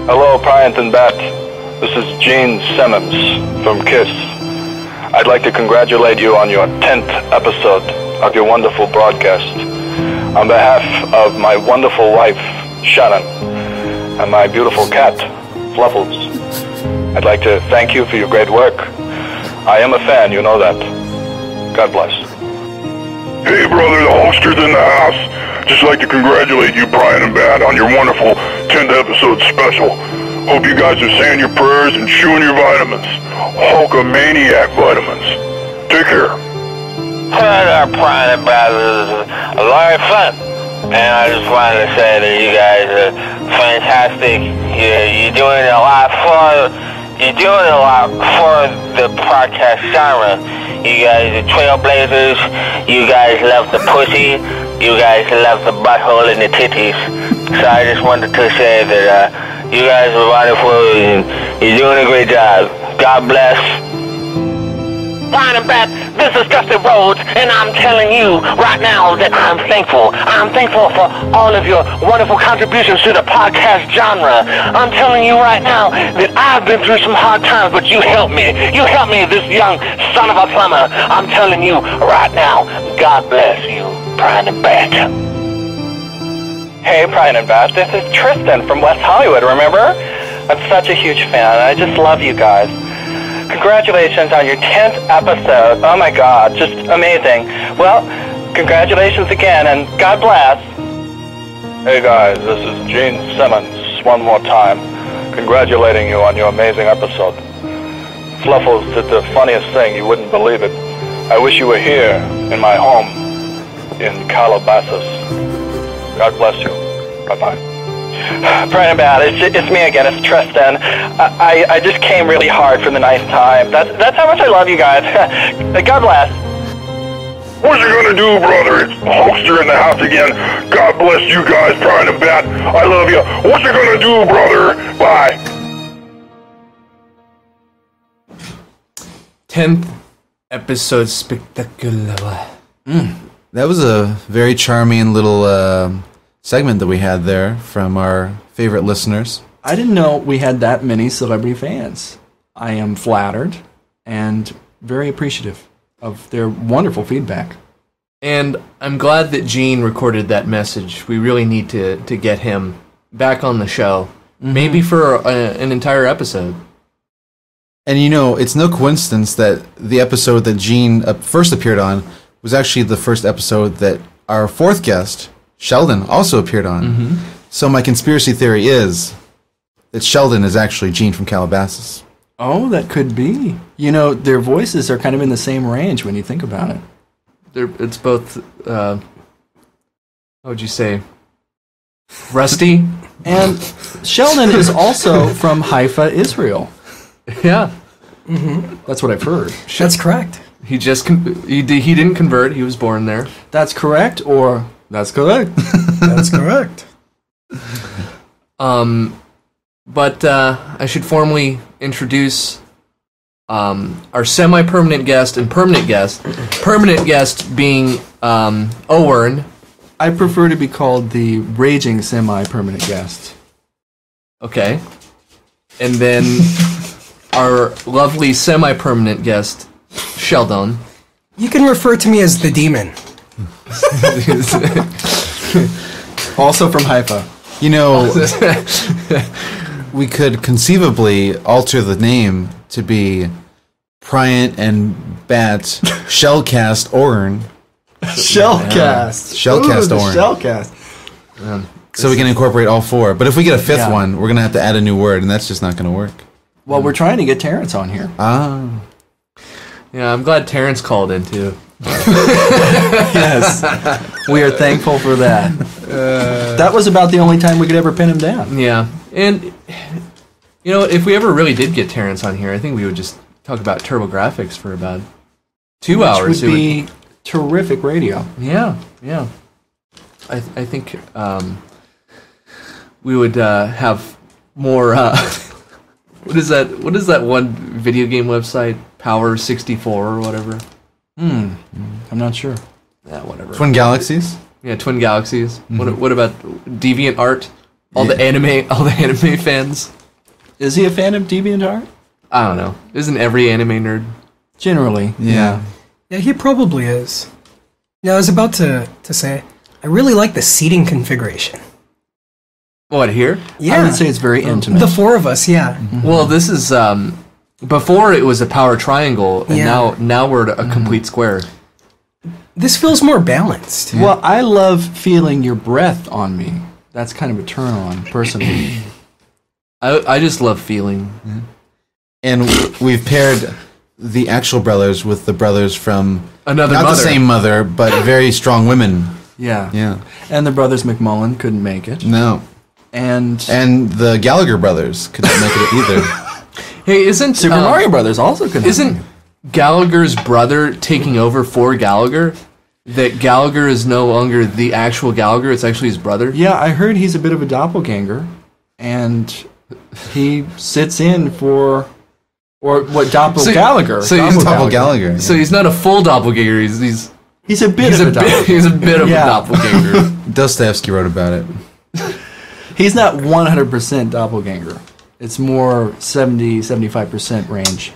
Hello, Pryant and Bat. This is Gene Simmons from KISS. I'd like to congratulate you on your 10th episode of your wonderful broadcast. On behalf of my wonderful wife, Shannon, and my beautiful cat, Fluffles, I'd like to thank you for your great work. I am a fan, you know that. God bless. Hey brother, the Hulkster's in the house. Just like to congratulate you, Brian and Bat, on your wonderful 10th episode special. Hope you guys are saying your prayers and chewing your vitamins. Hulkamaniac vitamins. Take care. Hi there, Brian and Bat. This is a lot of fun. And I just wanted to say that you guys are fantastic. You're doing a lot for the podcast genre. You guys are trailblazers. You guys love the pussy. You guys love the butthole and the titties. So I just wanted to say that you guys are wonderful and you're doing a great job. God bless. Brian and Bat, this is Dusty Rhodes, and I'm telling you right now that I'm thankful. I'm thankful for all of your wonderful contributions to the podcast genre. I'm telling you right now that I've been through some hard times, but you helped me. You helped me, this young son of a plumber. I'm telling you right now, God bless you, Brian and Bat. Hey, Pryant and Bat, this is Tristan from West Hollywood, remember? I'm such a huge fan. I just love you guys. Congratulations on your 10th episode. Oh my God, just amazing. Well, congratulations again, and God bless. Hey guys, this is Gene Simmons, one more time, congratulating you on your amazing episode. Fluffles did the funniest thing, you wouldn't believe it. I wish you were here, in my home, in Calabasas. God bless you. Bye-bye. Pryant and Bat, it's me again, it's Tristan. I just came really hard for the nice time. That's how much I love you guys. God bless. What you gonna do, brother? It's Hulkster in the house again. God bless you guys, Brian and Bat. I love you. What you gonna do, brother? Bye. 10th episode spectacular. That was a very charming little segment that we had there from our favorite listeners. I didn't know we had that many celebrity fans. I am flattered and very appreciative of their wonderful feedback. And I'm glad that Gene recorded that message. We really need to get him back on the show. Maybe for an entire episode. And you know, it's no coincidence that the episode that Gene first appeared on was actually the first episode that our fourth guest, Sheldon, also appeared on. So my conspiracy theory is that Sheldon is actually Gene from Calabasas. Oh, that could be. You know, their voices are kind of in the same range when you think about it. It's both, how would you say, rusty? And Sheldon is also from Haifa, Israel. Yeah. That's what I've heard. That's correct. He just he didn't convert. He was born there. That's correct, or that's correct. That's correct. But I should formally introduce our semi-permanent guest and permanent guest. Permanent guest being Owern. I prefer to be called the raging semi-permanent guest. Okay. And then our lovely semi-permanent guest, Sheldon. You can refer to me as the demon. Also from Haifa. You know, we could conceivably alter the name to be Pryant and Bat Shelcast Hourn. Shellcast. Shellcast Hourn. Shellcast. So we can incorporate all four. But if we get a fifth one, we're going to have to add a new word, and that's just not going to work. Well, we're trying to get Terrence on here. Ah. Yeah, I'm glad Terrence called in, too. Yes. We are thankful for that. That was about the only time we could ever pin him down. Yeah. And, you know, if we ever really did get Terrence on here, I think we would just talk about TurboGrafx for about 2 hours. Which would be terrific radio. Yeah, yeah. I think we would have more... What is that one video game website? Power 64 or whatever? I'm not sure. Yeah, whatever. Twin Galaxies? Yeah, Twin Galaxies. What about DeviantArt? All the anime fans. Is he a fan of DeviantArt? I don't know. Isn't every anime nerd? Generally, yeah. Yeah, he probably is. Now, I was about to say, I really like the seating configuration. What, here? Yeah. I would say it's very intimate. The four of us, yeah. Well, this is before it was a power triangle, and Yeah. now we're at a complete square. This feels more balanced. Well, I love feeling your breath on me. That's kind of a turn on, personally. I just love feeling. And we've paired the actual brothers with the brothers from Another not mother. the same mother, but very strong women. Yeah. Yeah. And the brothers McMullen couldn't make it. No. And the Gallagher brothers couldn't make it either. Hey, isn't Super Mario Brothers also couldn't make Isn't it. Gallagher's brother taking over for Gallagher? That Gallagher is no longer the actual Gallagher; it's actually his brother. Yeah, I heard he's a bit of a doppelganger, and he sits in for, or what, Gallagher. so he's Doppel Gallagher. So he's not a full doppelganger. He's He's a bit of a doppelganger. he's a bit of Yeah. a doppelganger. Dostoevsky wrote about it. He's not 100% doppelganger. It's more 70-75% range.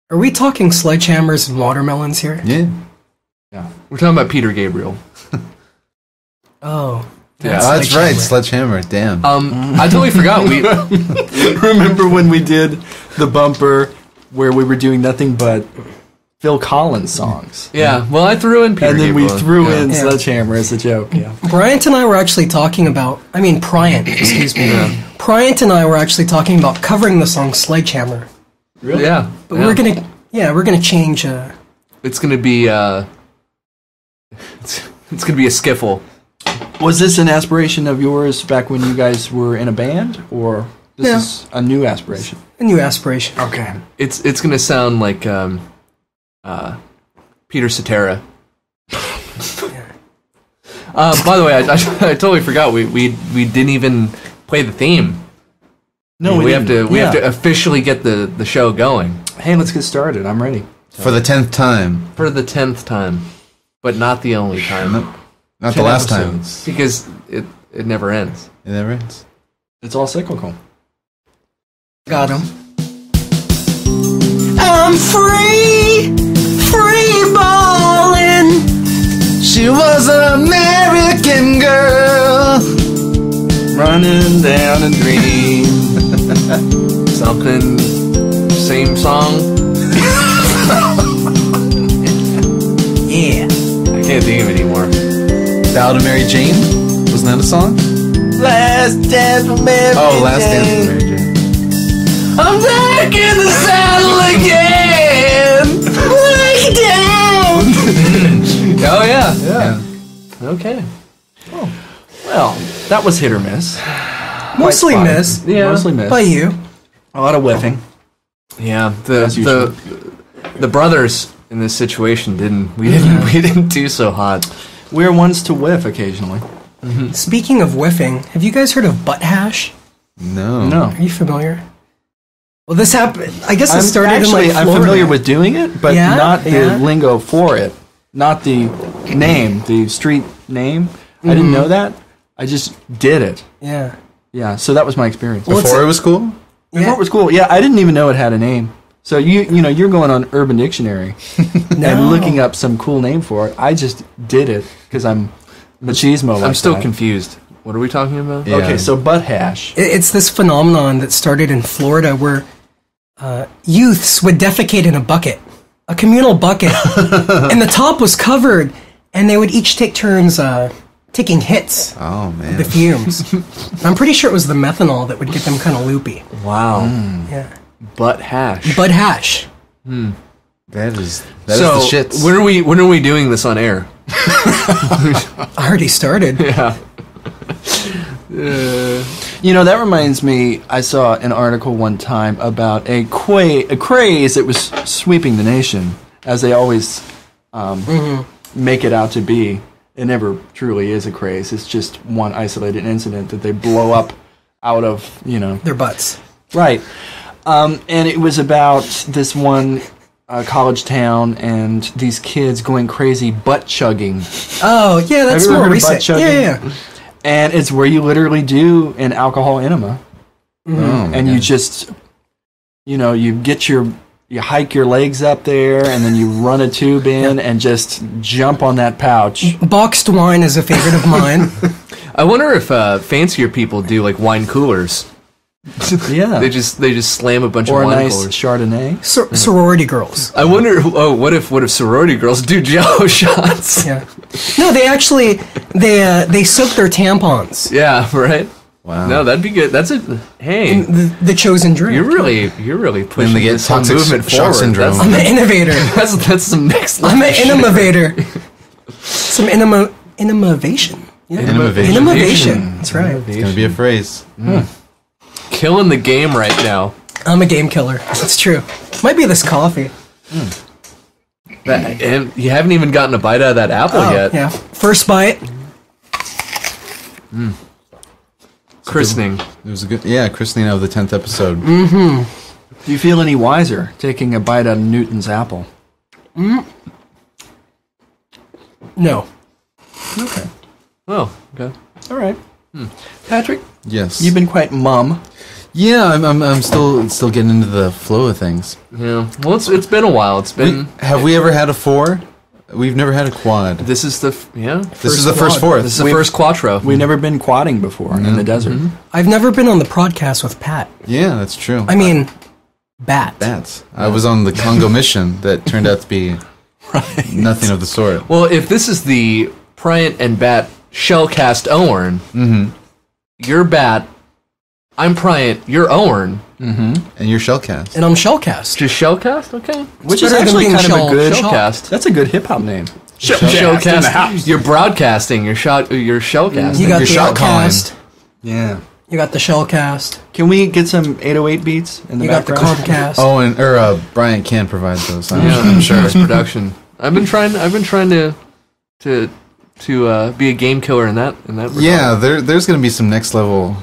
Are we talking sledgehammers and watermelons here? Yeah. Yeah. We're talking about Peter Gabriel. Oh. Yeah. Oh, that's right, Sledgehammer. Damn. I totally forgot we. Remember when we did the bumper where we were doing nothing but Phil Collins songs? Yeah. Well, I threw in Peter And then Gabriel. we threw Yeah. in Yeah. Sledgehammer as a joke. Yeah. Bryant and I were actually talking about, Pryant, excuse me. Pryant and I were actually talking about covering the song Sledgehammer. Really? Yeah. But we're gonna change, It's gonna be. It's gonna be a skiffle. Was this an aspiration of yours back when you guys were in a band, or this No. is a new aspiration? a new aspiration. Okay. It's gonna sound like Peter Cetera. By the way, I totally forgot we didn't even play the theme. No, we have didn't. to officially get the show going Hey, let's get started. I'm ready. For the 10th time. for the 10th time, but not the only time. Not 10 the last time. episodes, because it never ends. It never ends. It's all cyclical. Got him. I'm free balling. She was an American girl. Running down a dream. Something, same song. Yeah. I can't think of it anymore. Ballad of Mary Jane? Wasn't that a song? Last dance for Mary Oh, Last Dance with Mary Jane. I'm back in the saddle again. Break down. Oh yeah. Okay. Well, that was hit or miss. Mostly Quite fine. miss. Yeah. Mostly miss. By you. A lot of whiffing. Yeah. As usual. The brothers in this situation we didn't do so hot. We're ones to whiff occasionally. Speaking of whiffing, have you guys heard of butt hash? No. No. Are you familiar? Well, this happened. I guess it started actually, in like I'm Florida. familiar with doing it, but Yeah? not the Yeah? lingo for it. Not the name, the street name. I didn't know that. I just did it. Yeah. Yeah, so that was my experience. Well, Before it was cool? Before it was cool. Yeah, I didn't even know it had a name. So you're going on Urban Dictionary and looking up some cool name for it. I just did it because I'm machismo. Like I'm still that. confused. What are we talking about? Yeah. Okay, so butt hash. It's this phenomenon that started in Florida where youths would defecate in a bucket, a communal bucket, and the top was covered, and they would each take turns taking hits, Oh, man. the fumes. I'm pretty sure it was the methanol that would get them kind of loopy. Wow. Yeah. Butt hash. Bud hash. That is the shits. when are we doing this on air? I already started. Yeah. That reminds me, I saw an article one time about a craze that was sweeping the nation, as they always make it out to be. It never truly is a craze. It's just one isolated incident that they blow up out of, Their butts. Right. And it was about this one college town and these kids going crazy butt chugging. Oh, yeah, that's Have you ever more heard of butt recent. chugging? Yeah. And it's where you literally do an alcohol enema. And you just, you hike your legs up there, and then you run a tube in and just jump on that pouch. Boxed wine is a favorite of mine. I wonder if fancier people do like wine coolers. Yeah. They just slam a bunch or of a wine nice coolers. Chardonnay. Sorority girls. I wonder. Oh, what if sorority girls do Jello shots? Yeah. No, they actually they soak their tampons. Yeah. Right. Wow. No, that'd be good. That's a hey. The chosen drink. You're really pushing they get this whole toxic movement shock forward. syndrome. I'm an innovator. That's some next level. I'm an shit. innovator. Some innovation. Yeah. Innovation. That's right. It's gonna be a phrase. Killing the game right now. I'm a game killer. That's true. Might be this coffee. And you haven't even gotten a bite out of that apple yet. Yeah. First bite. Christening. It was a good, christening of the 10th episode. Do you feel any wiser taking a bite out of Newton's apple? No. Okay. Oh, okay. All right. Patrick, Yes. you've been quite mum. Yeah, I'm still getting into the flow of things. Yeah. Well, it's been a while. It's been. Have we ever had a 4? We've never had a quad. This is the This is the first fourth. This is the first quattro. We've never been quadding before in the desert. I've never been on the podcast with Pat. Yeah, that's true. I mean, Bat. Bats. I was on the Congo mission that turned out to be nothing of the sort. Well, if this is the Pryant and Bat Shelcast Owern, you're Bat, I'm Pryant, you're Owern. And you're Shellcast. And I'm Shellcast. Just Shellcast? Okay. Which It's is better than actually being kind of a good Shellcast. That's a good hip hop name. Shellcast. You're broadcasting. You're Shellcast. You got You're the shot calling. Outcast. Yeah. You got the Shellcast. Can we get some 808 beats in the You got the background? Comcast. Oh, and Bryant can provide those. I'm sure it's production. I've been trying to be a game killer in that regard. Yeah, there's going to be some next level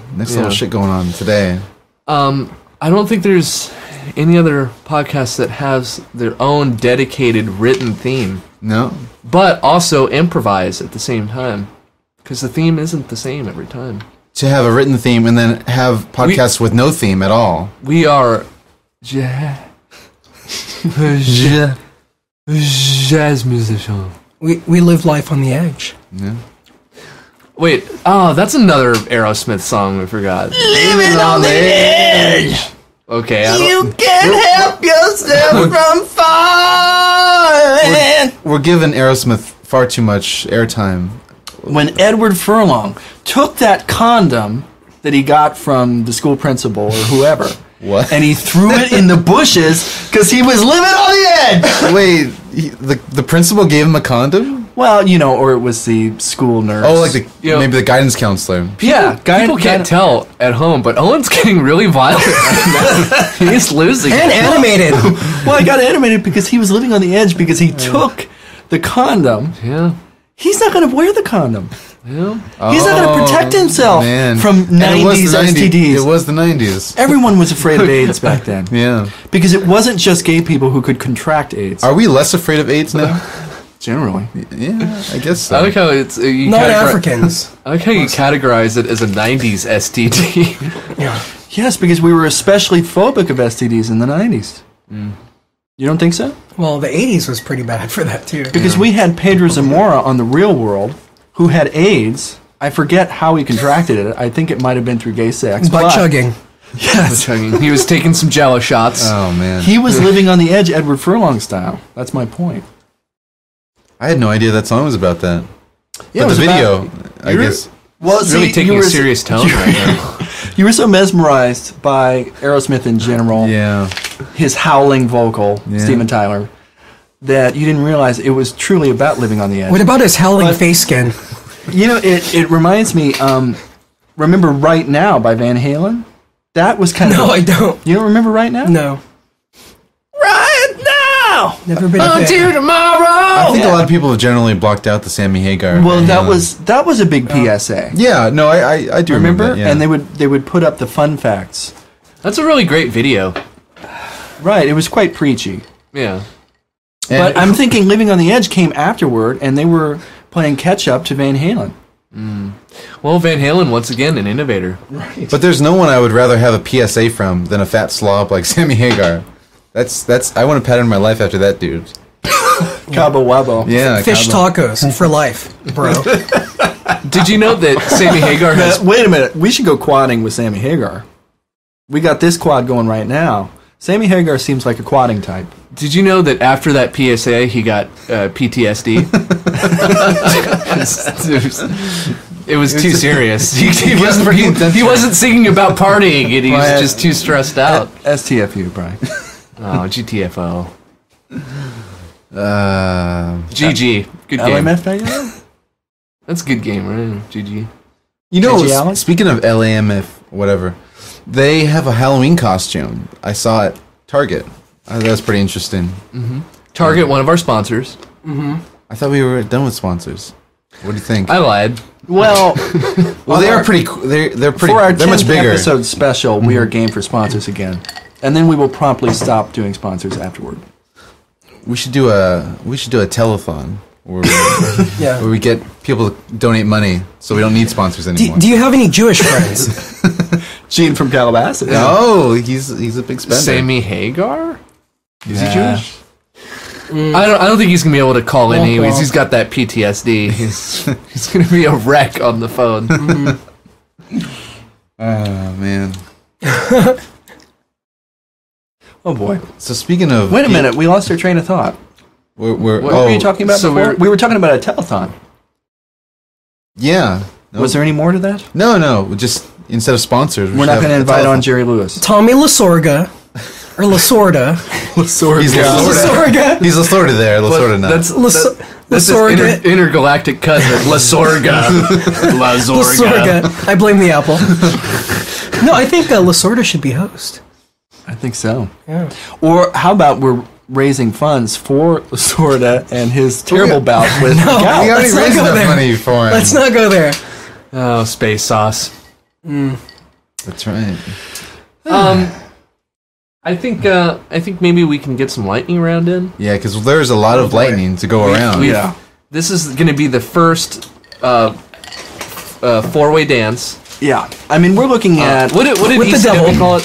shit going on today. I don't think there's any other podcast that has their own dedicated written theme, No? but also improvise at the same time, because the theme isn't the same every time. To have a written theme and then have podcasts with no theme at all. We are jazz musician. We live life on the edge. Yeah. Wait, that's another Aerosmith song we forgot. Living on the edge. Okay, You can't help yourself from falling. We're giving Aerosmith far too much airtime. When Edward Furlong took that condom that he got from the school principal or whoever, What? and he threw it in the bushes because he was living on the edge. Wait, the principal gave him a condom? Well, or it was the school nurse. Oh, like maybe the guidance counselor. People can't tell at home, but Owen's getting really violent right now. He's losing. And animated. Well, I got animated because he was living on the edge because he took the condom. Yeah. He's not going to wear the condom. Yeah. He's not going to protect himself from And it was 90s the 90s. STDs. It was the 90s. Everyone was afraid of AIDS back then. Yeah. Because it wasn't just gay people who could contract AIDS. Are we less afraid of AIDS now? Generally. Yeah, I guess so. I like how it's you Not categori- Africans. I like how you categorize it as a '90s STD. Yes, because we were especially phobic of STDs in the 90s. You don't think so? Well, the 80s was pretty bad for that, too. Because we had Pedro Zamora on The Real World who had AIDS. I forget how he contracted it. I think it might have been through gay sex. Butt chugging. Yes. He was taking some Jello shots. Oh, man. He was living on the edge Edward Furlong style. That's my point. I had no idea that song was about that. Yeah, but it the was video, I You're- guess. Well, It's really taking you a were- serious tone right now. You were so mesmerized by Aerosmith in general, Yeah. his howling vocal, Yeah. Steven Tyler, that you didn't realize it was truly about living on the edge. What about his howling But- face skin? It reminds me, remember Right Now by Van Halen? That was kind No, of... I don't. You don't remember Right Now? No. Right Now! Never been a fan. Until tomorrow! I think a lot of people have generally blocked out the Sammy Hagar. Well, Van that Halen. was a big PSA. Yeah, no, I do remember that, yeah. And they would put up the fun facts. That's a really great video. Right, it was quite preachy. Yeah. But I'm thinking Living on the Edge came afterward, and they were playing catch-up to Van Halen. Well, Van Halen, once again, an innovator. Right. But there's no one I would rather have a PSA from than a fat slob like Sammy Hagar. That's I want to pattern my life after that dude. Cabo Wabo. Yeah, Fish tacos for life, bro. Did you know that Sammy Hagar has... Wait a minute. We should go quadding with Sammy Hagar. We got this quad going right now. Sammy Hagar seems like a quadding type. Did you know that after that PSA, he got PTSD? It was too serious. He wasn't singing about partying, and he was just too stressed out. STFU, Brian. Oh, GTFO. GG. Good game. LMF? That's a good game, right? GG. You know, KG Allen? speaking of LAMF, whatever, they have a Halloween costume. I saw it. Target. That's pretty interesting. Target, one of our sponsors. I thought we were done with sponsors. What do you think? I lied. Well, They are pretty. They're pretty. for our They're much 10th bigger. episode special, we are game for sponsors again. And then we will promptly stop doing sponsors afterward. We should do a telethon where Yeah. we get people to donate money, so we don't need sponsors anymore. Do you have any Jewish friends? Gene from Calabasas. Oh, he's a big spender. Sammy Hagar? Is he Jewish? I don't think he's gonna be able to call in anyways. He's got that PTSD. He's gonna be a wreck on the phone. Oh man. Oh boy. So speaking of, Wait a minute. We lost our train of thought. What What were you talking about so before? We were talking about a telethon. Yeah. No. Was there any more to that? No. Just instead of sponsors, We're not going to invite on Jerry Lewis. Tommy Lasorga, or Lasorda. He's Lasorda. Lasorga. He's Lasorda there. Lasorda not. That's his Lasorga. intergalactic cousin, Lasorga. Lasorga. I blame the apple. No, I think Lasorda should be host. I think so. Yeah. Or how about we're raising funds for Lasorda and his terrible bout with No. gout? we already let's not raised go enough there. money for him. Let's not go there. Oh, space sauce. That's right. I think maybe we can get some lightning round in. Yeah, because there's a lot of lightning to go around. Yeah. This is going to be the first four-way dance. Yeah. I mean, we're looking at... What did With the ECW devil. call it?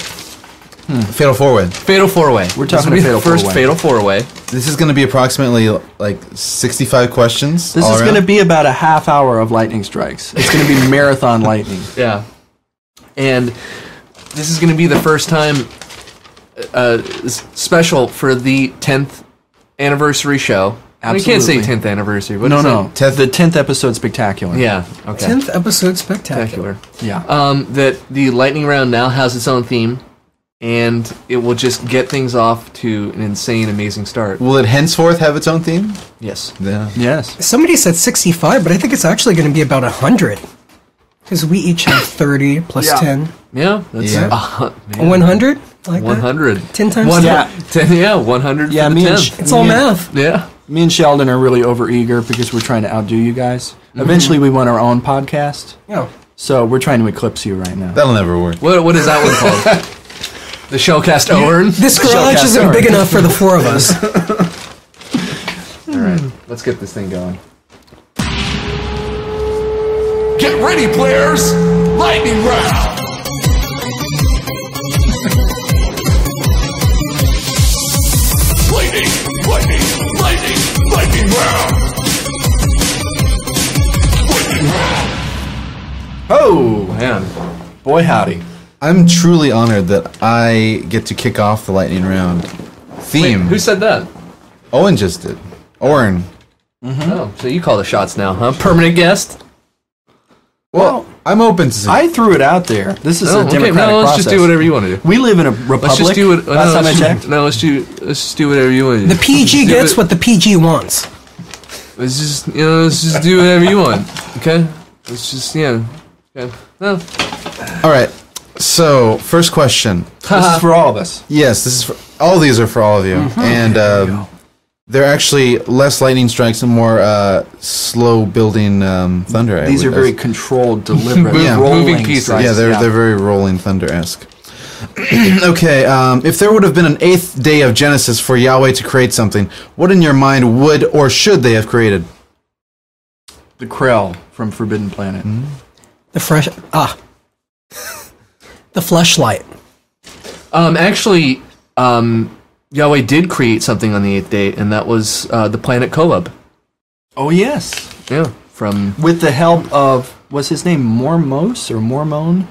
Fatal four-way. Fatal four-way. We're This talking will be a the fatal first four-way. fatal four-way. This is going to be approximately like 65 questions. This all is going to around. be about a half hour of lightning strikes. It's going to be marathon lightning. Yeah. And this is going to be the first time special for the 10th anniversary show. We can't say Absolutely. 10th anniversary. What No, is no. it? The 10th episode spectacular. Yeah. Okay. 10th episode spectacular. Spectacular. Yeah. That the lightning round now has its own theme, and it will just get things off to an insane, amazing start. Will it henceforth have its own theme? Yes. Yeah. Yes. Somebody said 65, but I think it's actually going to be about 100. Because we each have 30 plus Yeah. 10. Yeah. That's Yeah. 100? Like 100. that? 10 times One, 10? Yeah. 10, yeah, 100 Yeah, for the me and 10th. It's all math. Yeah. Me and Sheldon are really overeager because we're trying to outdo you guys. Eventually, we want our own podcast. Yeah. So we're trying to eclipse you right now. That'll never work. What is that one called? The Shelcast Owen? This garage isn't big enough for the four of us. All right. Let's get this thing going. Get ready, players! Lightning round! Lightning round! Lightning round! Oh, man. Boy, howdy. I'm truly honored that I get to kick off the lightning round theme. Who said that? Owen just did. Orrin. Oh, so you call the shots now, huh? Permanent guest? Well, I'm open to. I threw it out there. This is Oh, a okay. democratic No, let's process. just do whatever you want to do. We live in a republic. Let's just do it. Last time I checked. No, let's just do whatever you want to do. The PG gets what the PG wants. Let's just do whatever you want. Okay? Let's just okay. No. All right. So, first question. This is for all of us. Yes, this is for all these are for all of you, and they're actually less lightning strikes and more slow building thunder. These are very controlled, deliberate, Yeah. rolling Moving pieces. strikes. Yeah, they're very rolling thunder-esque. Okay, if there would have been an 8th day of Genesis for Yahweh to create something, what in your mind would or should they have created? The Krell from Forbidden Planet. The fleshlight. Actually, Yahweh did create something on the 8th day, and that was the planet Kolob. Oh, yes. Yeah, from... With the help of, was his name Mormos or Mormon?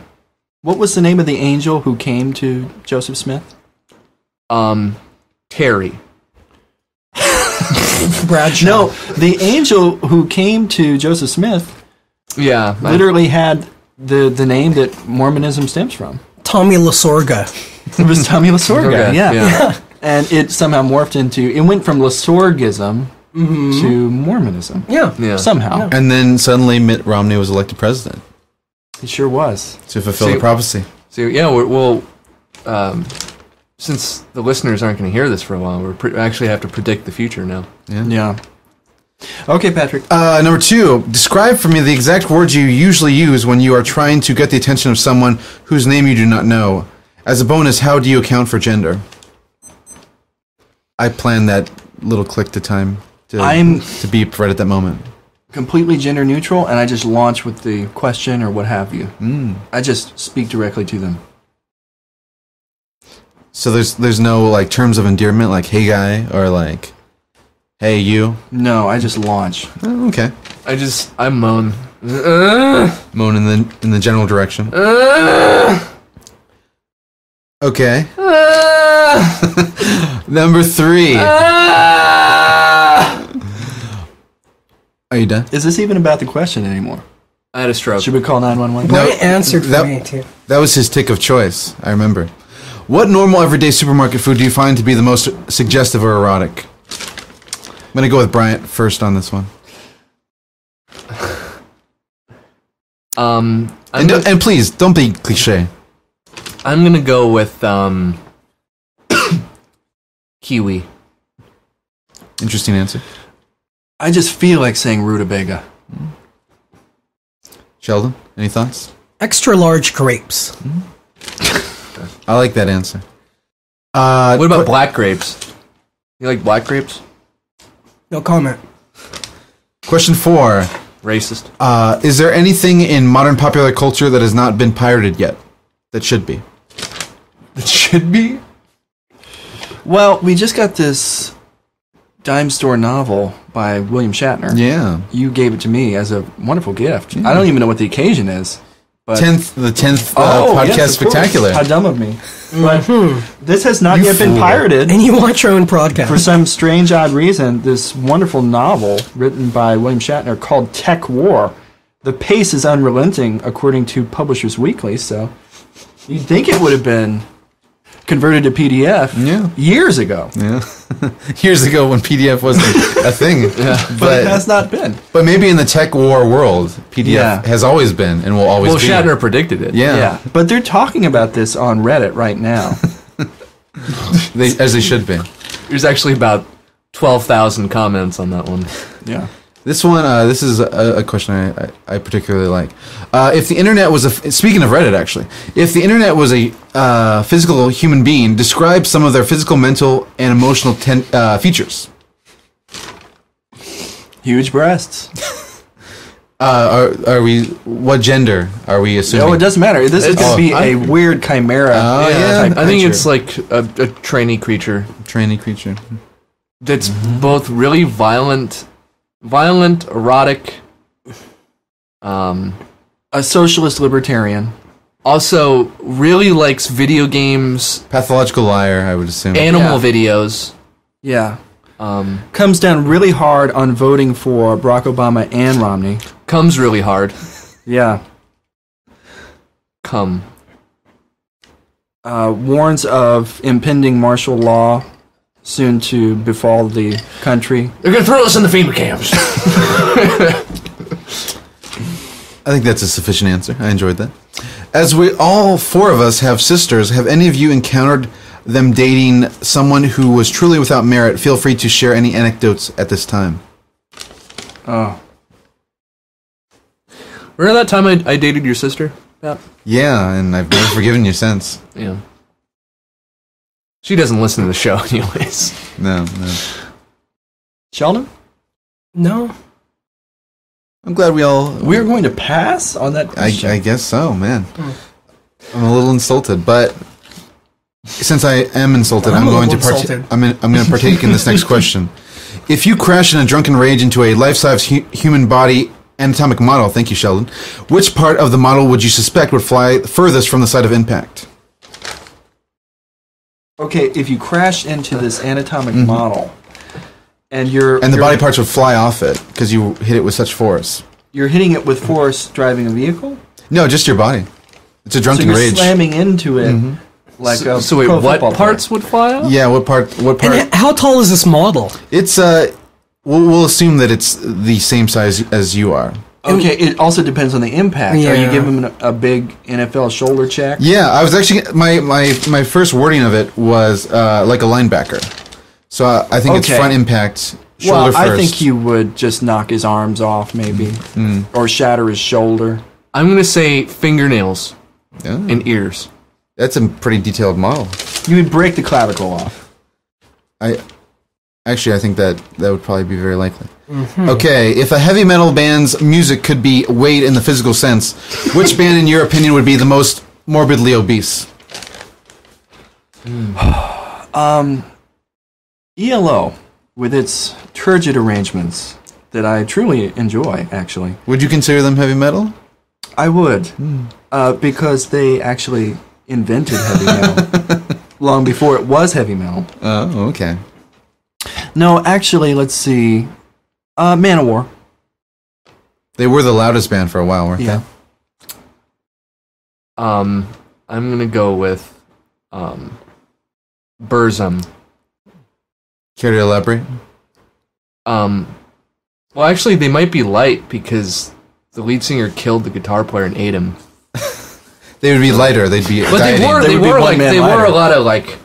What was the name of the angel who came to Joseph Smith? Terry. Bradshaw. No, the angel who came to Joseph Smith literally had the name that Mormonism stems from. Tommy Lasorga. It was Tommy Lasorga, Yeah. yeah. And it somehow morphed into, it went from Lasorgism to Mormonism. Yeah. Somehow. And then suddenly Mitt Romney was elected president He sure was. to fulfill the prophecy. So, yeah, we'll since the listeners aren't going to hear this for a while, we actually have to predict the future now. Yeah. Okay, Patrick. Number 2, describe for me the exact words you usually use when you are trying to get the attention of someone whose name you do not know. As a bonus, how do you account for gender? I planned that little click to time to beep right at that moment. Completely gender neutral, and I just launch with the question or what have you. I just speak directly to them. So there's no like terms of endearment like hey guy or like hey you. No, I just launch. Oh, okay. I moan. Moan in the general direction. Okay. Number 3. Are you done? Is this even about the question anymore? I had a stroke. Should we call 911? Brian answered for me, too. That was his tick of choice, I remember. What normal everyday supermarket food do you find to be the most suggestive or erotic? I'm going to go with Bryant first on this one. And please, don't be cliche. I'm going to go with kiwi. Interesting answer. I just feel like saying rutabaga. Sheldon, any thoughts? Extra large grapes. I like that answer. What about black grapes? You like black grapes? No comment. Question 4. Racist. Is there anything in modern popular culture that has not been pirated yet? That should be. It should be? Well, we just got this dime store novel by William Shatner. Yeah. You gave it to me as a wonderful gift. I don't even know what the occasion is. But The 10th podcast yes, spectacular. How dumb of me. But this has not yet been pirated. And you watch your own podcast. For some strange, odd reason, this wonderful novel written by William Shatner called Tek-War. The pace is unrelenting, according to Publishers Weekly, so you'd think it would have been converted to PDF years ago. Yeah. Years ago when PDF wasn't a thing. But it has not been. But maybe in the Tek-War world, PDF has always been and will always be. Well, Shatner predicted it. Yeah. But they're talking about this on Reddit right now. As they should be. There's actually about 12,000 comments on that one. Yeah. This one, this is a question I particularly like. If the internet was speaking of Reddit, actually, if the internet was a physical human being, describe some of their physical, mental, and emotional features. Huge breasts. Are we? What gender are we assuming? No, it doesn't matter. This is going to be a weird chimera. I think it's like a trainee creature. Trainee creature. That's both really violent, erotic. A socialist libertarian. Also, really likes video games. Pathological liar, I would assume. Animal videos. Yeah. Comes down really hard on voting for Barack Obama and Romney. Comes really hard. Yeah. Warns of impending martial law soon to befall the country. They're going to throw us in the FEMA camps. I think that's a sufficient answer. I enjoyed that. As we all 4 of us have sisters, have any of you encountered them dating someone who was truly without merit? Feel free to share any anecdotes at this time. Oh. Remember that time I dated your sister? Yeah, and I've never forgiven you since. Yeah. She doesn't listen to the show anyways. No. Sheldon? No. I'm glad We're going to pass on that question. I guess so, man. I'm a little insulted, but since I am insulted, I'm going to partake in this next question. If you crash in a drunken rage into a life-size human body anatomic model, thank you, Sheldon, which part of the model would you suspect would fly furthest from the site of impact? Okay, if you crash into this anatomic model, and the body parts would fly off it because you hit it with such force. You're hitting it with force driving a vehicle? No, just your body. It's a drunken so you're rage. Slamming into it like a So wait, what parts would fly off? Yeah, what part? And how tall is this model? It's we'll assume that it's the same size as you are. Okay, it also depends on the impact. Yeah. Are you giving him a big NFL shoulder check? Yeah, I was actually my first wording of it was like a linebacker. So I think it's front impact, shoulder first. I think you would just knock his arms off, maybe, or shatter his shoulder. I'm going to say fingernails and ears. That's a pretty detailed model. You would break the clavicle off. I think that would probably be very likely. Okay, if a heavy metal band's music could be weighed in the physical sense, which band, in your opinion, would be the most morbidly obese? ELO, with its turgid arrangements that I truly enjoy, actually. Would you consider them heavy metal? I would, because they actually invented heavy metal long before it was heavy metal. Oh, okay. No, actually, let's see. Manowar. They were the loudest band for a while, weren't they? I'm gonna go with Burzum. Care to elaborate? Well, actually, they might be light because the lead singer killed the guitar player and ate him. They would be lighter. They'd be. But they wore a lot of like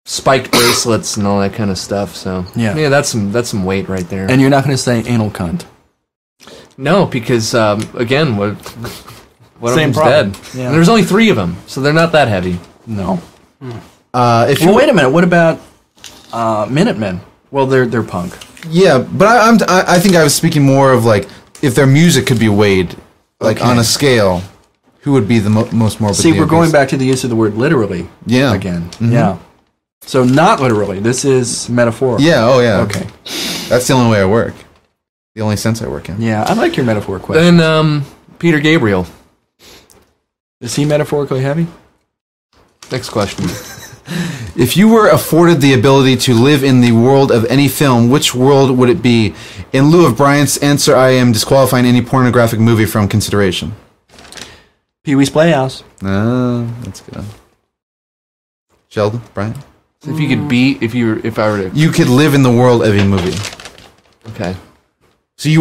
spiked bracelets and all that kind of stuff. So yeah, that's some weight right there. And you're not going to say anal cunt. No, because again, what Same of them's problem. dead? Yeah. And there's only 3 of them, so they're not that heavy. No. Wait a minute. What about Minutemen? Well, they're punk. Yeah, but I think I was speaking more of like if their music could be weighed, like on a scale, who would be the most morbidly See, we're obese? going back to the use of the word literally. Yeah. Again. Yeah. So not literally. This is metaphorical. Yeah. Oh, yeah. Okay. That's the only way I work. The only sense I work in. Yeah, I like your metaphor question. Then Peter Gabriel. Is he metaphorically heavy? Next question. If you were afforded the ability to live in the world of any film, which world would it be? In lieu of Bryant's answer, I am disqualifying any pornographic movie from consideration. Pee-wee's Playhouse. That's good. Sheldon, Bryant. So if you could be, if I were to, you could live in the world of a movie. Okay. So you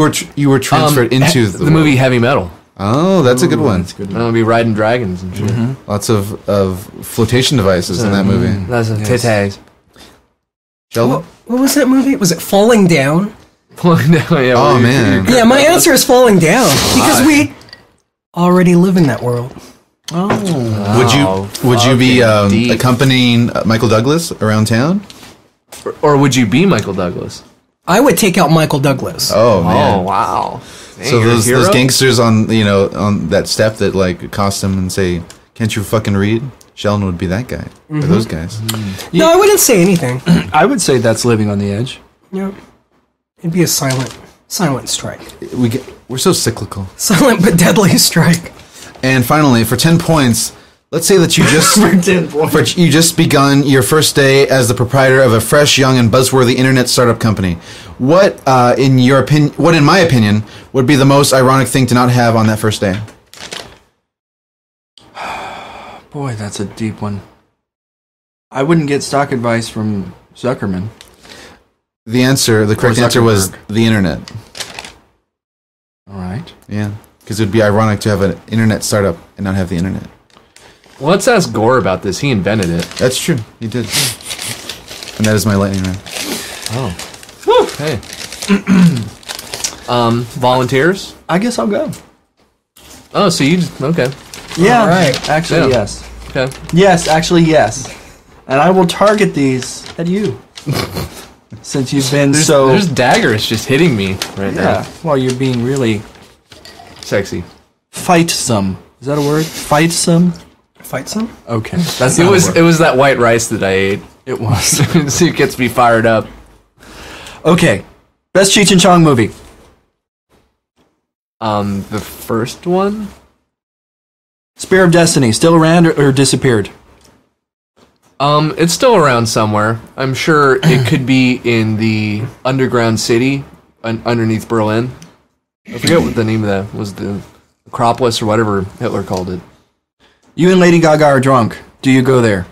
were transferred into the movie Heavy Metal. Oh, that's a good one. That's a good one. I'm gonna be riding dragons and shit. Lots of flotation devices in that movie. Lots of titties. Sheldon? What was that movie? Was it Falling Down? Falling Down, yeah. Oh, man. Yeah, my answer is Falling Down because we already live in that world. Would you be accompanying Michael Douglas around town? Or would you be Michael Douglas? I would take out Michael Douglas. Oh, man. Oh, wow. Dang, So you're a those hero? gangsters on that step that like accost him and say, "Can't you fucking read?" Sheldon would be that guy. Or those guys. No, I wouldn't say anything. I would say that's living on the edge. Yeah, it'd be a silent strike. We're so cyclical. Silent but deadly strike. And finally, for 10 points, let's say that you just you just begun your first day as the proprietor of a fresh, young, and buzzworthy internet startup company. What, in my opinion, would be the most ironic thing to not have on that first day? Boy, that's a deep one. I wouldn't get stock advice from Zuckerman. The correct answer was the internet. All right. Yeah, because it would be ironic to have an internet startup and not have the internet. Well, let's ask Gore about this. He invented it. That's true. He did. And that is my lightning round. Oh. Okay. Volunteers? I guess I'll go. Oh, so you just, okay. Yeah. All right. Actually, Yeah. yes. Okay. Yes, actually, yes. And I will target these at you. since you've been There's daggers just hitting me right now. Well, you're being really Sexy. fightsome. Is that a word? Fightsome? Fight some? Okay. That's It not was a word. it was that white rice that I ate. It was. It gets me fired up. Okay. Best Cheech and Chong movie. The first one? Spear of Destiny. Still around or disappeared? It's still around somewhere. I'm sure it could be in the underground city underneath Berlin. I forget what the name of that was, the Acropolis or whatever Hitler called it. You and Lady Gaga are drunk. Do you go there?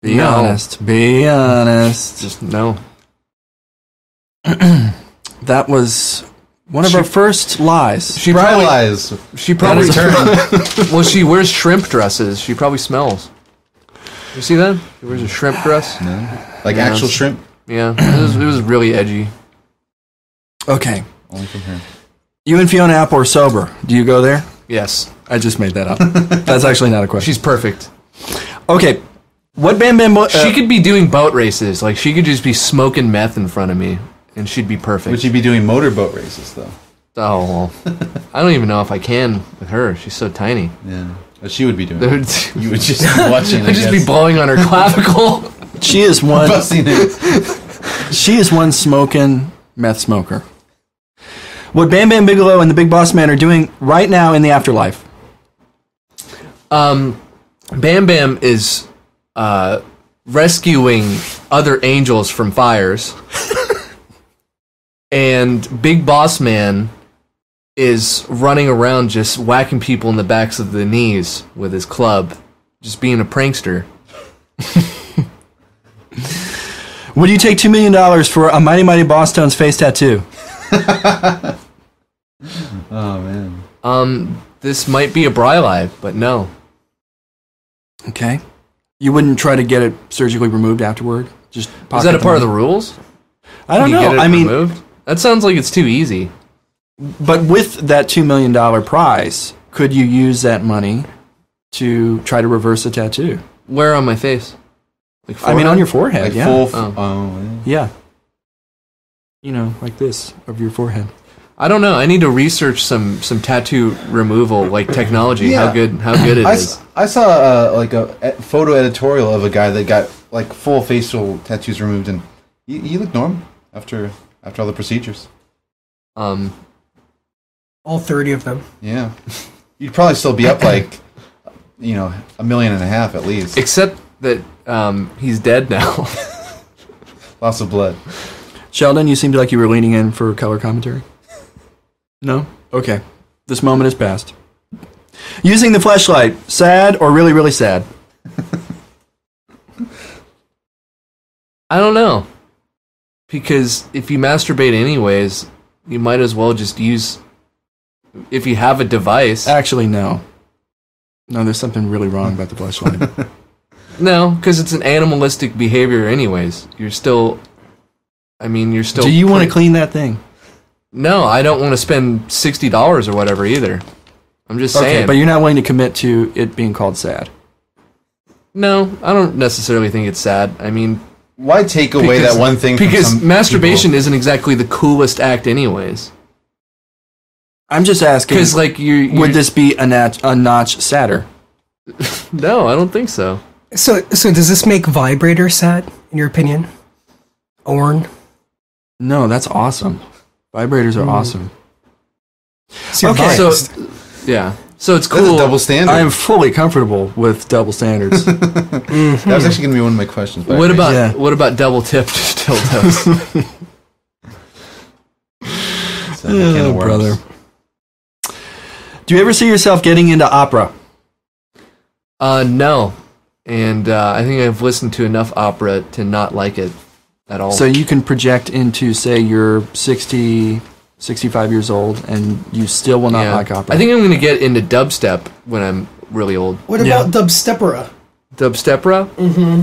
Be No. honest. Be honest. Just no. That was one of our first lies. She Bright probably lies. she probably Return. well, she wears shrimp dresses. She probably smells. You see that? She wears a shrimp dress. Like Yeah. actual shrimp. Yeah, it was really edgy. Okay. Only from here. You and Fiona Apple are sober. Do you go there? Yes, I just made that up. That's actually not a question. she's perfect. Okay. What Bam Bam... She could be doing boat races. Like, she could just be smoking meth in front of me, and she'd be perfect. Would you be doing motorboat races though? Oh, well. I don't even know if I can with her. She's so tiny. Yeah. But she would be doing It it. would- You would just be watching. I'd just be blowing on her clavicle. She is one... busting it. She is one smoking meth smoker. What Bam Bam Bigelow and the Big Boss Man are doing right now in the afterlife. Bam Bam is rescuing other angels from fires. And Big Boss Man is running around just whacking people in the backs of the knees with his club. Just being a prankster. Would you take $2 million for a Mighty Bosstones face tattoo? Oh man. This might be a Brylive, but no. Okay. You wouldn't try to get it surgically removed afterward? Just Is that a part of the rules? I don't Can you know. get it I mean, removed? That sounds like it's too easy. but with that $2 million prize, could you use that money to try to reverse a tattoo? Where on my face? Like I mean, on your forehead? forehead, Like yeah. full. Yeah. You know, like this, of your forehead. I don't know. I need to research some tattoo removal like technology. Yeah. How good it is. I saw like a photo editorial of a guy that got like full facial tattoos removed, and he looked normal after all the procedures. All 30 of them. Yeah, you'd probably still be up like $1.5 million at least. Except that he's dead now. Lots of blood. Sheldon, you seemed like you were leaning in for color commentary. No? Okay. This moment is past. Using the fleshlight, sad or really, really sad? I don't know. Because if you masturbate anyways, you might as well just use... If you have a device... Actually, no. No, there's something really wrong about the fleshlight. No, because it's an animalistic behavior anyways. You're still... Do you want to clean that thing? No, I don't want to spend $60 or whatever either. I'm just Okay, saying. but you're not willing to commit to it being called sad. No, I don't necessarily think it's sad. I mean... Why take away that one thing? Because from some masturbation people? isn't exactly the coolest act anyways. I'm just asking, Because, like, would this be a notch sadder? No, I don't think so. So does this make vibrators sad, in your opinion? Owen? No, that's awesome. Vibrators are awesome. So you're Okay, biased. Yeah. So it's That's a cool. double standard. I am fully comfortable with double standards. That was actually going to be one of my questions. but What I- about Yeah. what about double tipped dildos? It's a can of worms. brother. Do you ever see yourself getting into opera? No. And I think I've listened to enough opera to not like it at all. So you can project into, say, you're 60, 65 years old, and you still will not Yeah. like opera. I think I'm going to get into dubstep when I'm really old. What about dubstepera? Dubstepera? Mm-hmm.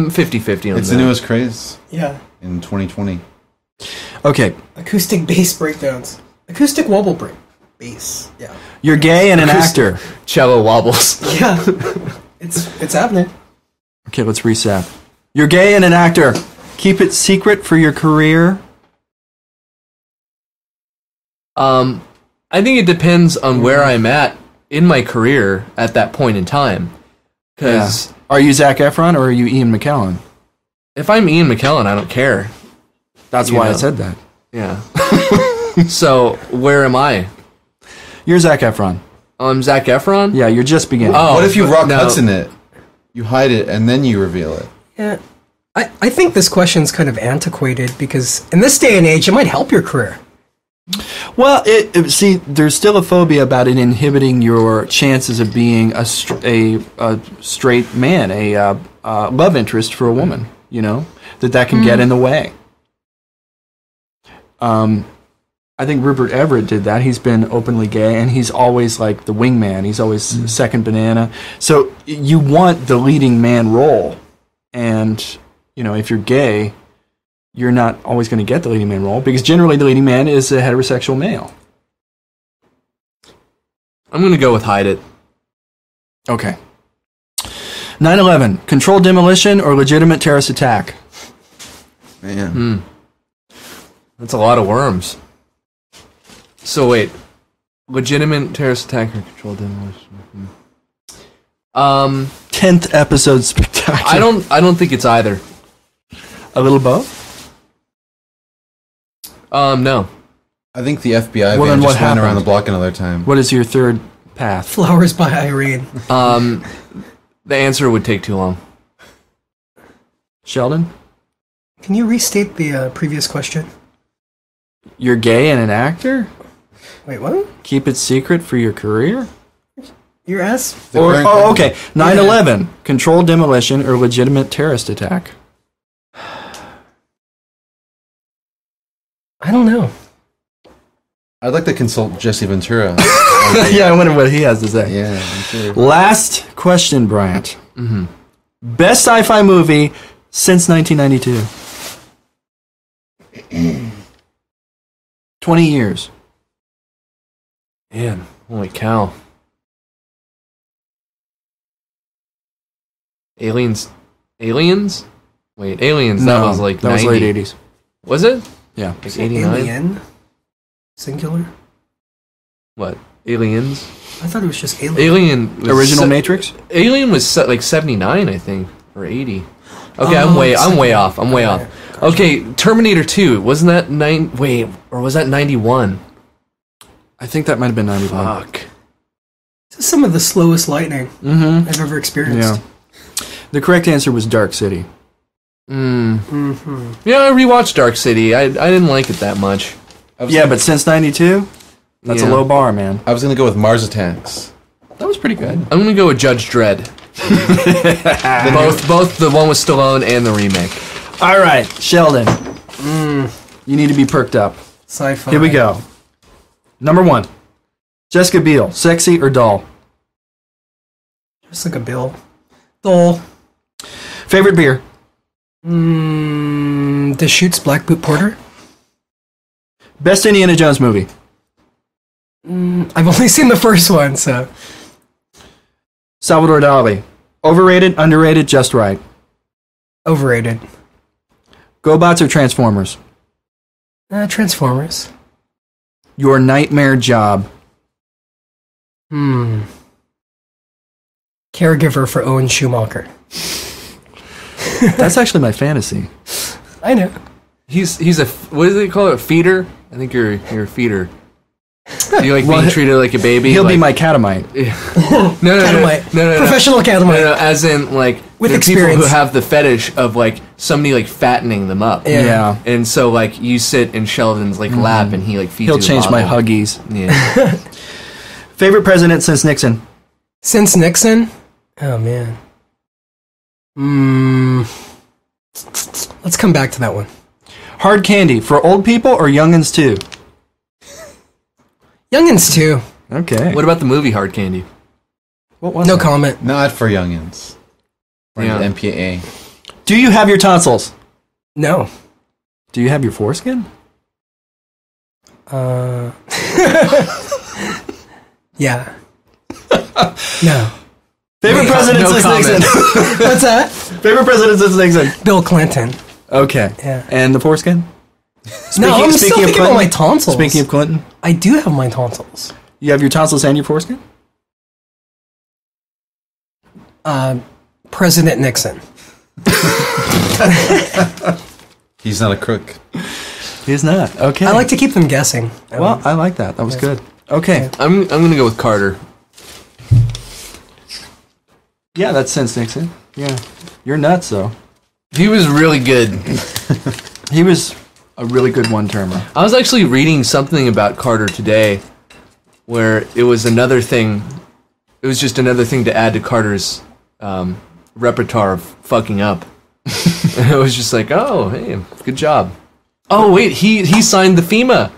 50-50 on It's that. the newest craze Yeah. in 2020. Okay, Acoustic bass breakdowns. Acoustic wobble break. Bass. Yeah. you're gay and an actor. Cello wobbles. Yeah. It's happening. Okay, let's reset. You're gay and an actor. Keep it secret for your career. I think it depends on where I'm at in my career at that point in time. Because Are you Zac Efron or are you Ian McKellen? if I'm Ian McKellen, I don't care. That's You why I know. said that. Yeah. So where am I? You're Zac Efron. I'm Zac Efron? Yeah, you're just beginning. Oh, What if you but rock no. Hudson it? You hide it and then you reveal it. Yeah. I think this question's kind of antiquated because in this day and age, it might help your career. Well, see, there's still a phobia about it inhibiting your chances of being a straight man, a love interest for a woman. You know that can get in the way. I think Rupert Everett did that. He's been openly gay, and he's always like the wingman. He's always second banana. So you want the leading man role, and if you're gay, you're not always going to get the leading man role because generally the leading man is a heterosexual male. I'm going to go with hide it. Okay. 9/11, controlled demolition or legitimate terrorist attack? Man. That's a lot of worms. So wait, legitimate terrorist attack or controlled demolition? 10th episode spectacular. I don't think it's either. A little both? No. I think the FBI Well, van then what just went around happened? the block another time. What is your third path? Flowers by Irene. The answer would take too long. Sheldon? Can you restate the previous question? You're gay and an actor? Wait, what? Keep it secret for your career? Your ass? Okay. 9/11, controlled demolition or legitimate terrorist attack? I don't know. I'd like to consult Jesse Ventura. Yeah, I wonder what he has to say. Yeah, I'm sure. Last question, Bryant. Mm-hmm. Best sci-fi movie since 1992. 20 years. Man, holy cow. Aliens? Wait, Aliens, that was like that 90. was late 80s. Was it? Yeah. Like 89? Alien? Singular? What? Aliens? I thought it was just Alien. Alien was Original Matrix? Alien was like 79, I think, or 80. Okay, I'm way off. I'm way off. Okay, Terminator 2, wasn't that or was that 91? I think that might have been 91. Fuck. This is some of the slowest lightning I've ever experienced. Yeah. The correct answer was Dark City. Yeah, I rewatched Dark City. I didn't like it that much. Yeah, but since 92, that's a Yeah. low bar, man. I was going to go with Mars Attacks. That was pretty good. I'm gonna go with Judge Dredd. both the one with Stallone and the remake. All right, Sheldon. You need to be perked up. Sci-fi. Here we go. Number 1. Jessica Biel, sexy or dull? Just like a bill. Dole. Favorite beer? Deschutes Black Boot Porter. Best Indiana Jones movie? I've only seen the first one, so. Salvador Dali. Overrated, underrated, just right? Overrated. GoBots or Transformers? Transformers. Your nightmare job? Caregiver for Owen Schumacher. That's actually my fantasy. I know. He's a what do they call it? A feeder? I think you're a feeder. You like being treated like a baby. He'll like, be my catamite. no. Professional catamite. No, as in like With there are people experience. who have the fetish of like somebody like fattening them up. Yeah. And so like you sit in Sheldon's like lap and he like feeds He'll you. change a my bottle. Huggies. Yeah. Favorite president since Nixon? Since Nixon? Oh, man. Let's come back to that one. Hard candy for old people or youngins too? Youngins, too. Okay. What about the movie Hard Candy? What was No that? comment. Not for youngins. For Yeah. the MPAA. Do you have your tonsils? No. Do you have your foreskin? Yeah. No. Favorite president no since Nixon. What's that? Favorite president since Nixon. Bill Clinton. Okay. Yeah. And the foreskin? No, I'm still thinking about my tonsils. Speaking of Clinton, I do have my tonsils. you have your tonsils and your foreskin? President Nixon. He's not a crook. He's not. Okay. I like to keep them guessing. Well, I like that. That was good. Okay. I'm gonna go with Carter. Yeah, that's since Nixon. Yeah. You're nuts, though. He was really good. He was a really good one-termer. I was actually reading something about Carter today, where it was another thing. It was just another thing to add to Carter's repertoire of fucking up. And it was just like, oh, hey, good job. Oh wait, he signed the FEMA.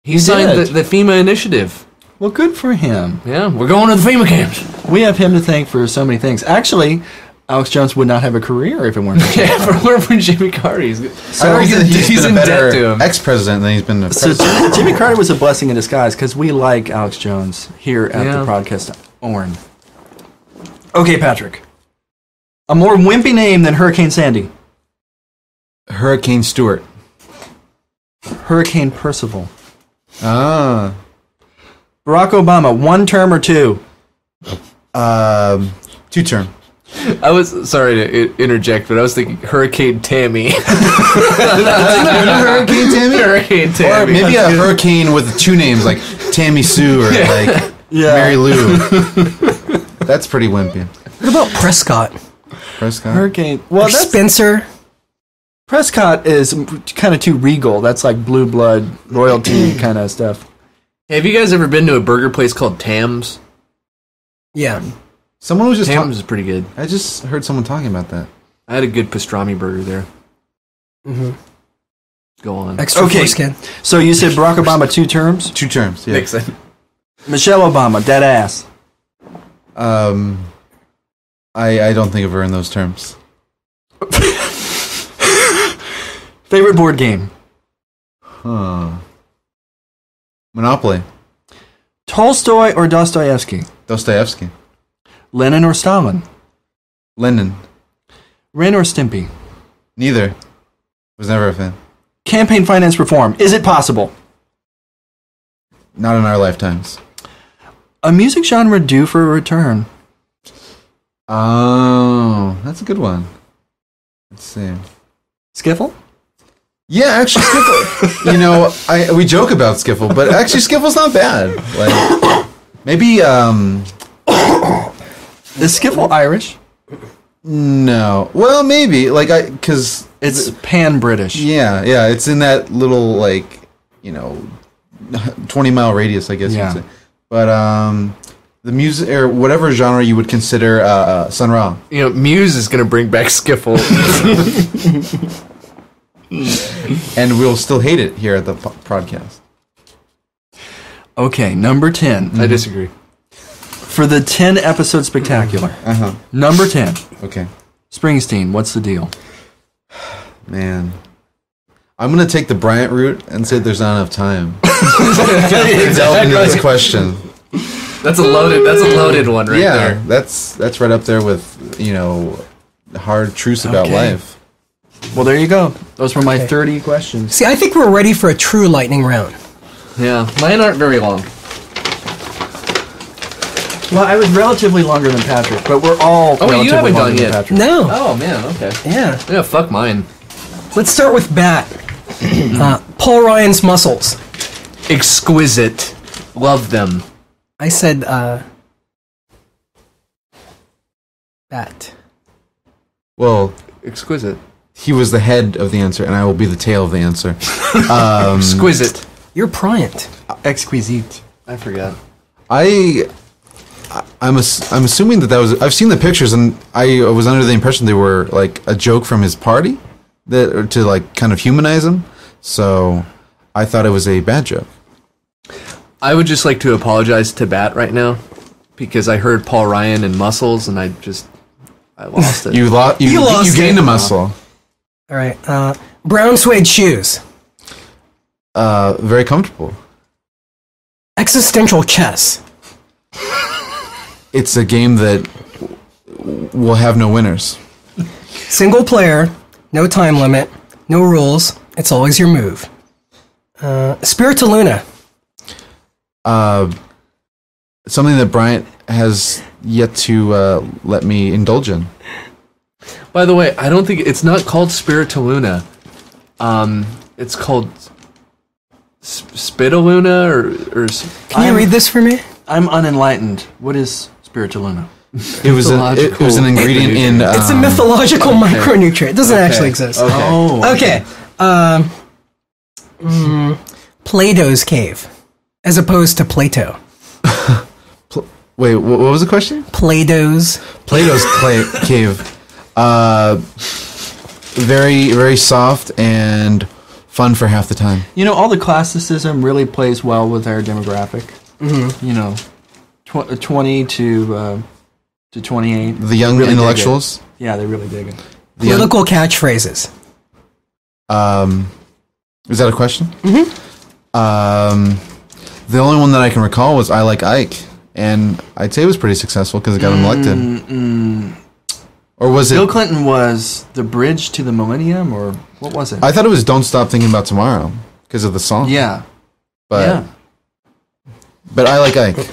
He signed the FEMA initiative. Well, good for him. Yeah, we're going to the FEMA camps. We have him to thank for so many things. Actually, Alex Jones would not have a career if it weren't for Yeah, if it weren't for Jimmy Carter, he's He's in been a debt to him. better ex-president than he's been a So president. Jimmy Carter was a blessing in disguise because we like Alex Jones here at the Prodcast Hourn. Okay, Patrick. A more wimpy name than Hurricane Sandy. Hurricane Stewart. Hurricane Percival. Ah. Barack Obama, one term or two? 2-term. I was sorry to interject, but I was thinking Hurricane Tammy. Hurricane Tammy? Hurricane Or Tammy. maybe a hurricane with 2 names, like Tammy Sue or like Mary Lou. That's pretty wimpy. What about Prescott? Prescott? Hurricane. Well, Or that's, Spencer? Prescott is kind of too regal. That's like blue blood, royalty kind of stuff. Hey, have you guys ever been to a burger place called Tam's? Yeah. Someone was just Tam's is pretty good. I just heard someone talking about that. I had a good pastrami burger there. Mm-hmm. Go on. Extra Okay. foreskin. So you said Barack Obama 2 terms? 2 terms, yeah. Nixon. Michelle Obama, dead ass. I don't think of her in those terms. Favorite board game? Huh. Monopoly. Tolstoy or Dostoevsky? Dostoevsky. Lenin or Stalin? Lenin. Ren or Stimpy? Neither. Was never a fan. Campaign finance reform. Is it possible? Not in our lifetimes. A music genre due for a return. Oh, that's a good one. Let's see. Skiffle? Yeah, actually, Skiffle. You know, we joke about Skiffle, but actually, Skiffle's not bad. Like, maybe Is Skiffle Irish? no. Well, maybe because It's pan-British. yeah, it's in that little 20-mile radius, I guess Yeah. you'd say. But the music or whatever genre you would consider Sun Ra. You know, Muse is going to bring back Skiffle. And we'll still hate it here at the podcast. Okay, number 10. I disagree. For the 10-episode spectacular. Uh-huh. Number 10. Okay. Springsteen, what's the deal? Man. I'm going to take the Bryant route and say there's not enough time to delve into this question. That's a loaded one right yeah, there. that's right up there with, hard truths about Okay. life. Well, there you go. Those were my Okay. 30 questions. See, I think we're ready for a true lightning round. Yeah, mine aren't very long. Well, I was relatively longer than Patrick, but we're all Oh, you relatively haven't longer done than yet. Patrick. No. Oh, man, okay. Yeah. Yeah, fuck mine. Let's start with Bat. Paul Ryan's muscles. Exquisite. Love them. I said, Bat. Well, Exquisite. he was the head of the answer, and I will be the tail of the answer. Exquisite. You're Pryant. Exquisite. I forgot. I'm assuming that was. I've seen the pictures, and I was under the impression they were like a joke from his party, to kind of humanize him. So I thought it was a bad joke. I would just like to apologize to Bat right now because I heard Paul Ryan and muscles and I lost it. You lost. You gained a muscle. All right. Brown suede shoes. Very comfortable. Existential chess. It's a game that we'll have no winners. Single player, no time limit, no rules. It's always your move. Spiritaluna. Something that Bryant has yet to let me indulge in. By the way, I don't think it's not called Spiritaluna. It's called Spitaluna or. Can you read this for me? I'm unenlightened. What is Spiritaluna? It was an ingredient in. It's a mythological micronutrient. It doesn't actually exist. Okay. Oh, Okay. Plato's cave, as opposed to Plato. Wait, what was the question? Plato's Cave. Very, very soft and fun for half the time. You know, all the classicism really plays well with our demographic. Mm-hmm. You know, 20 to 28. The young really intellectuals. Yeah, they really dig it. Political catchphrases. Is that a question? Mm-hmm. The only one that I can recall was "I Like Ike," and I'd say it was pretty successful because it got him elected. Or was it? Bill Clinton was the bridge to the millennium, or what was it? I thought it was "Don't Stop Thinking About Tomorrow" because of the song. Yeah, but I Like Ike.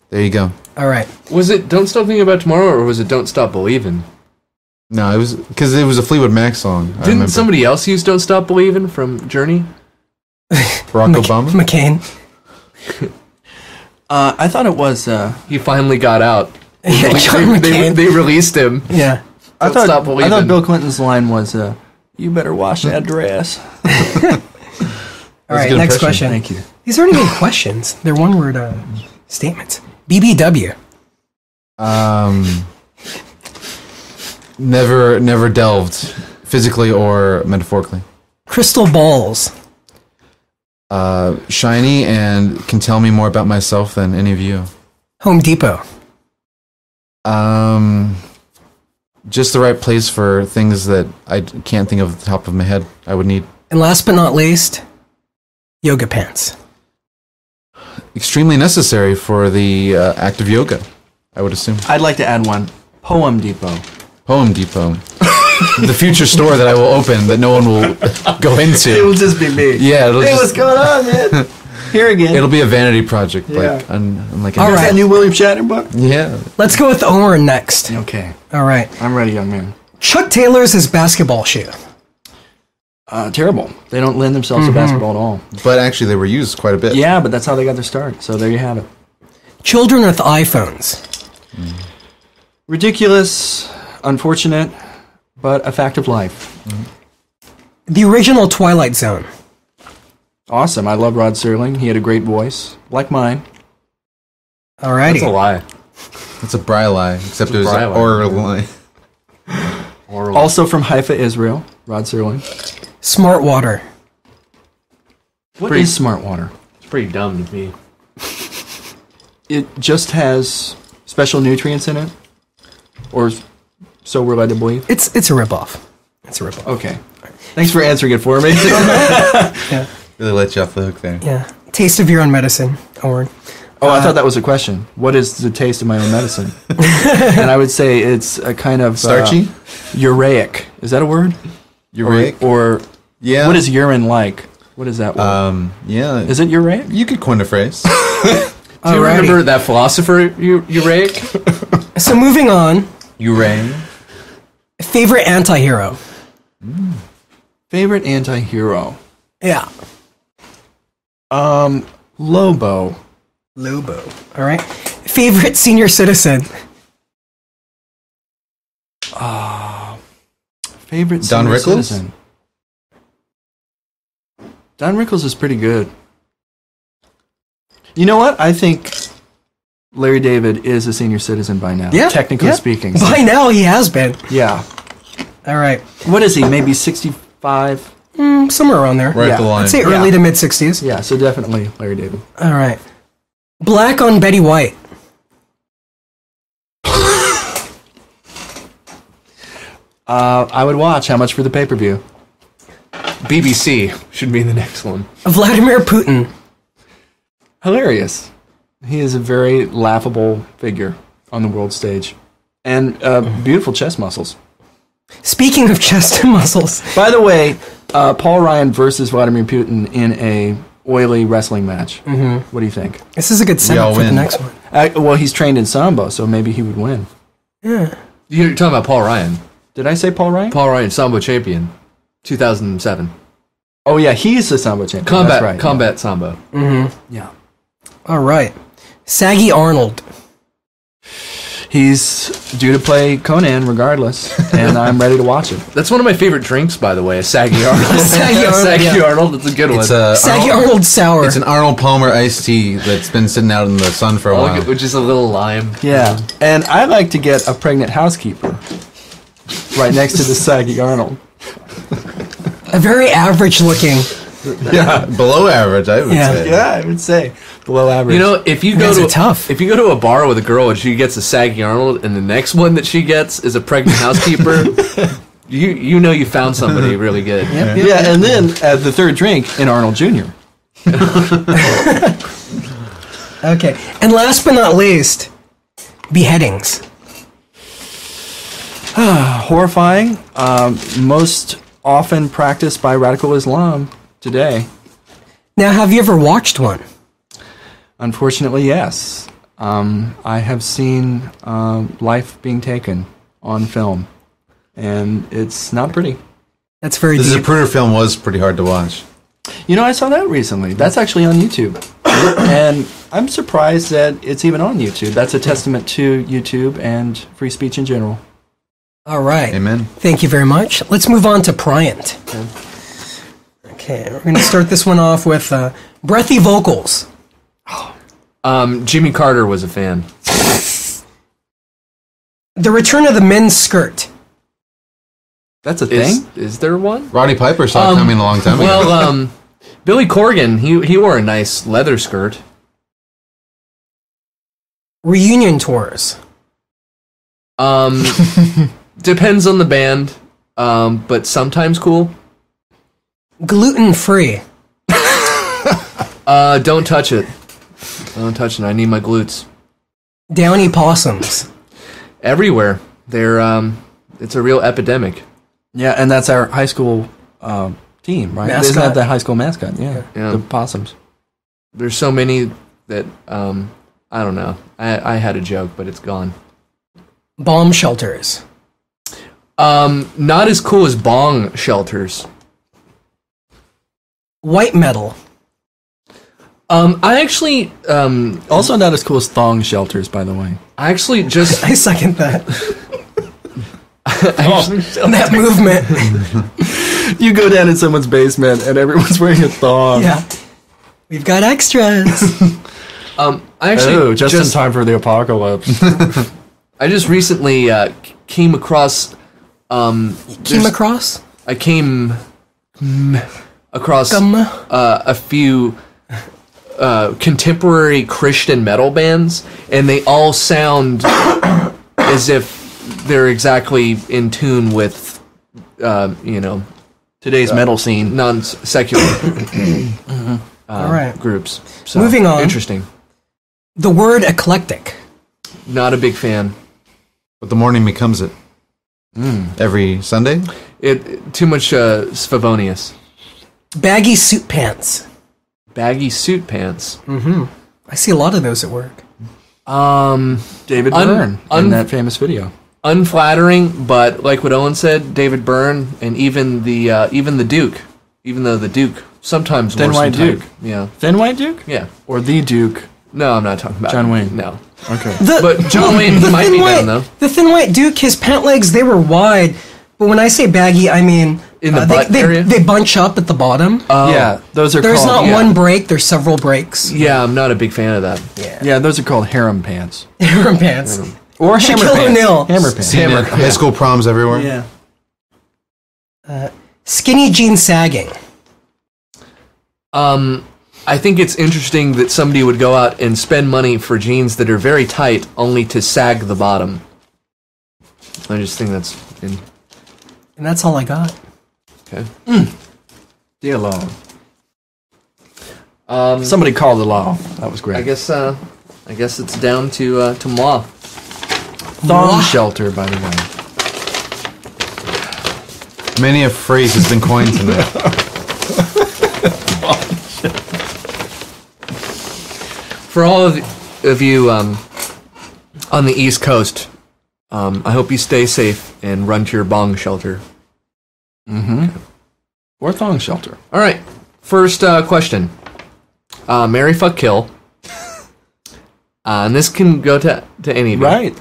There you go. All right. Was it "Don't Stop Thinking About Tomorrow" or was it "Don't Stop Believin'"? No, it was because it was a Fleetwood Mac song. Didn't somebody else use "Don't Stop Believin'" from Journey? Barack Obama? McCain. I thought it was. He finally got out. Yeah, John McCain. They released him. Yeah. I thought Bill Clinton's line was, "You better wash that dress." All right, next question. Thank you. These aren't even questions. They're one-word statements. BBW. Never delved physically or metaphorically. Crystal balls. Shiny and can tell me more about myself than any of you. Home Depot. Just the right place for things that I can't think of at the top of my head I would need. And last but not least, yoga pants. Extremely necessary for the act of yoga, I would assume. I'd like to add one. Poem Depot. Poem Depot. The future store that I will open that no one will go into. It will just be me. Yeah, Hey, what's going on, man? Here again. It'll be a vanity project, Yeah. like unlike All right. That new William Shatner book? Yeah. Let's go with Owern next. Okay. All right. I'm ready, young man. Chuck Taylor's his basketball shoe. Terrible. They don't lend themselves to basketball at all. But actually, they were used quite a bit. Yeah, but that's how they got their start. So there you have it. Children with iPhones. Ridiculous, unfortunate, but a fact of life. The original Twilight Zone. Awesome. I love Rod Serling. He had a great voice, like mine. Alrighty. That's a lie. It's a Bry lie, except it was Bry an lie. oral lie. Also from Haifa, Israel, Rod Serling. Smart water. What is smart water? It's pretty dumb to me. It just has special nutrients in it? Or so we're led to believe? It's a ripoff. It's a ripoff. Okay. Thanks for answering it for me. Yeah. Really let you off the hook there. Yeah. Taste of your own medicine, Owern. Oh, I thought that was a question. What is the taste of my own medicine? And I would say it's a kind of... Starchy? Ureic. Is that a word? Ureic? Or Yeah. what is urine like? What is that word? Yeah. Is it ureic? You could coin a phrase. Do you remember that philosopher, Uraic? So moving on. Uray. Favorite anti-hero. Favorite anti-hero? Yeah. Lobo. Lobo. All right. Favorite senior citizen. Favorite Don senior Rickles? citizen? Don Rickles is pretty good. You know what? I think Larry David is a senior citizen by now. Yeah. Technically speaking. By now he has been. Yeah. All right. What is he? Maybe 65? Somewhere around there. Right at the line. I'd say early to mid 60s. Yeah, so definitely Larry David. All right. Black on Betty White. I would watch. How much for the pay-per-view? BBC should be the next one. Vladimir Putin. Hilarious. He is a very laughable figure on the world stage. And beautiful chest muscles. Speaking of chest muscles, By the way, Paul Ryan versus Vladimir Putin in a oily wrestling match. Mm-hmm. What do you think? this is a good setup for the next one. Well, he's trained in Sambo, so maybe he would win. Yeah. You're talking about Paul Ryan. Did I say Paul Ryan? Paul Ryan, Sambo champion, 2007. Oh, yeah, he's the Sambo champion. Combat, That's right, combat Sambo. Yeah. All right. Saggy Arnold. He's due to play Conan regardless, and I'm ready to watch it. That's one of my favorite drinks, by the way, a Saggy Arnold. Saggy Arnold, Saggy yeah. Arnold, it's a good one. It's a Saggy Arnold Sour. It's an Arnold Palmer iced tea that's been sitting out in the sun for a while. Which is a little lime. Yeah, and I like to get a pregnant housekeeper right next to the Saggy Arnold. a very average looking. Yeah, below average, I would say. Yeah, I would say below average. You know, if you go guys to are tough. if you go to a bar with a girl and she gets a Saggy Arnold, and the next one that she gets is a pregnant housekeeper, you know you found somebody really good. yeah, and then the third drink in Arnold Jr. Okay. And last but not least, beheadings. Horrifying. Most often practiced by radical Islam today. Now, have you ever watched one? Unfortunately, yes. I have seen life being taken on film, and it's not pretty. That's very The deep. Zapruder film was pretty hard to watch. You know, I saw that recently. That's actually on YouTube. And I'm surprised that it's even on YouTube. That's a testament to YouTube and free speech in general. All right. Amen. Thank you very much. Let's move on to Pryant. Okay, we're going to start this one off with breathy vocals. Jimmy Carter was a fan. The return of the men's skirt. That's a thing? Is there one? Roddy Piper saw it coming a long time ago. Well, Billy Corgan, he wore a nice leather skirt. Reunion tours. Depends on the band, but sometimes cool. Gluten-free. Don't touch it. Don't touch it. I need my glutes. Downy possums. Everywhere. They're it's a real epidemic. Yeah, and that's our high school team, right? Mascot. Isn't that the high school mascot? Yeah. Yeah. The possums. There's so many that I don't know. I had a joke, but it's gone. Bomb shelters. Not as cool as bong shelters. White metal. I actually Also not as cool as thong shelters, by the way. I actually just I second that. actually, That movement. You go down in someone's basement and everyone's wearing a thong. Yeah. We've got extras. I actually Oh, just in time for the apocalypse. I just recently came across Came across? I came across Come. a few contemporary Christian metal bands, and they all sound as if they're exactly in tune with, Today's metal scene. non-secular All right. groups. So, Moving on. Interesting. The word eclectic. Not a big fan. But the morning becomes it. Every Sunday? It too much Slavonius. Baggy suit pants. Baggy suit pants. I see a lot of those at work. David Byrne in that famous video. Unflattering, but like what Owen said, David Byrne and even the Duke, even though the Duke sometimes Thin wore White some Duke. type- Yeah, Thin White Duke? yeah. Or the Duke? No, I'm not talking about John Wayne. No, Okay. but John Wayne might Thin be White, better though. the Thin White Duke, his pant legs, they were wide. But when I say baggy, I mean In the they, butt they, area? they bunch up at the bottom. Yeah, those are There's called... not one break, there's several breaks. Yeah, I'm not a big fan of that. Yeah, those are called harem pants. Harem pants. Or hammer Shaquille pants. O'Neal. Hammer pants. Seen it at high school proms everywhere? Yeah. Skinny jean sagging. I think it's interesting that somebody would go out and spend money for jeans that are very tight, only to sag the bottom. I just think that's And that's all I got. okay. The law. Somebody called the law. That was great. I guess it's down to moi. Thong shelter, by the way. Many a phrase has been coined tonight. For all of you on the East Coast, I hope you stay safe and run to your bong shelter. Or thong shelter. All right. First question. Marry, fuck, kill. And this can go to any of you. Right.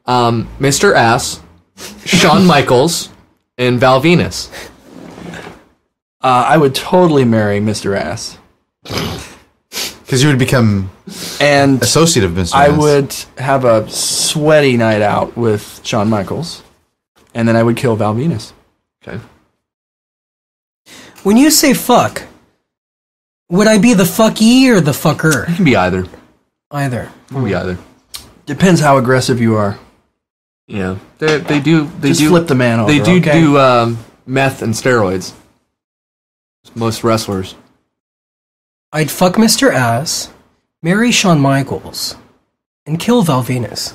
Mr. Ass, Shawn Michaels, and Val Venis. I would totally marry Mr. Ass. Because you would become And associate of Mr. I Ass. would have a sweaty night out with Shawn Michaels. And then I would kill Val Venis. Okay. When you say fuck, would I be the fucky or the fucker? It can be either. Either. It can be either. Depends how aggressive you are. Yeah. They do. They Just do flip the man over. They do okay? do meth and steroids. Most wrestlers. I'd fuck Mr. Ass, marry Shawn Michaels, and kill Val Venis.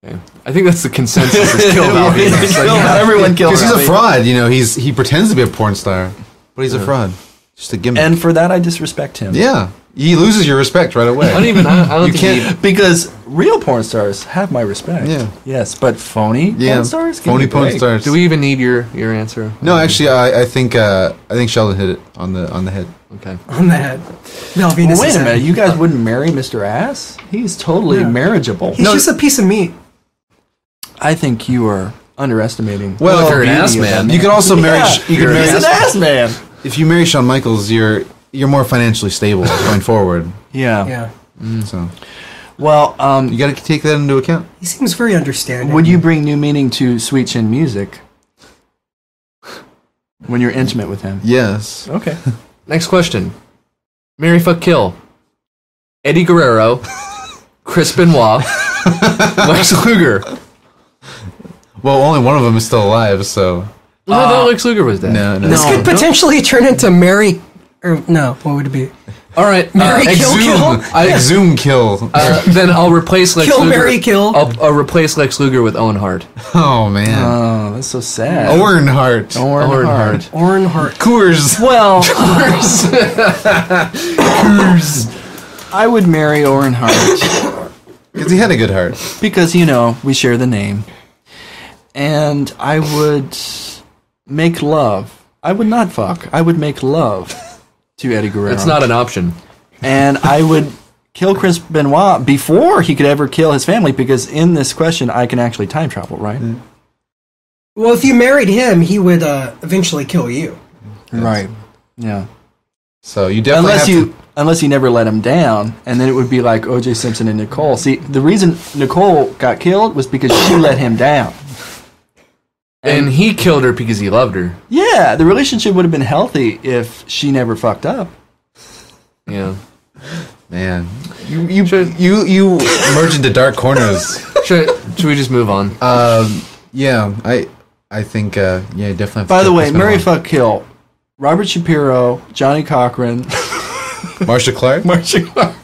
Okay. I think that's the consensus. Is kill Val Venis. Everyone kills Because he's Val a Venis. fraud, you know. He pretends to be a porn star, but he's a fraud. Just a gimmick. And for that, I disrespect him. yeah, he loses your respect right away. I don't even. I don't You think can't- Because real porn stars have my respect. Yeah. Yes, but phony porn stars? Give me phony a porn break. stars. Do we even need your answer? No, actually, I think Sheldon hit it on the head. Okay. On the head. Val Venis. Well, wait a minute. You guys wouldn't marry Mr. Ass? He's totally marriageable. He's just a piece of meat. I think you are underestimating. Well, the you're an beauty ass of man. that man. You could also marry. Yeah, You could he's marry. an ass man. If you marry Shawn Michaels, you're more financially stable going forward. Yeah. Yeah. So Well, you got to take that into account. He seems very understanding. would you bring new meaning to Sweet Chin Music when you're intimate with him? Yes. Okay. Next question. Marry, fuck, kill. Eddie Guerrero, Chris Benoit, Lex Luger. Well, only one of them is still alive, so I thought Lex Luger was dead. no. This could potentially turn into Mary... Or, no, what would it be? All right. Marry, kill, Exhume, kill? exhume, kill. Then I'll replace Lex Kill, Luger. marry, kill. I'll replace Lex Luger with Owen Hart. Oh man, Oh, that's so sad. Owen Hart, Orrin Hart. Orrin Hart. Coors. Well, I would marry Orrin Hart Because he had a good heart. because, we share the name. And I would make love. I would not fuck. I would make love to Eddie Guerrero. It's not an option. And I would kill Chris Benoit before he could ever kill his family, because in this question, I can actually time travel, right? Well, if you married him, he would eventually kill you. Right. Yeah. So you definitely Unless you never let him down, and then it would be like O.J. Simpson and Nicole. See, the reason Nicole got killed was because she let him down. And he killed her because he loved her. Yeah, the relationship would have been healthy if she never fucked up. Yeah. Man, you merge into dark corners. Should we just move on? Yeah, I think definitely. Have to By the take way, this one Mary on. fuck kill Robert Shapiro, Johnny Cochran, Marsha Clark. Marcia Clark.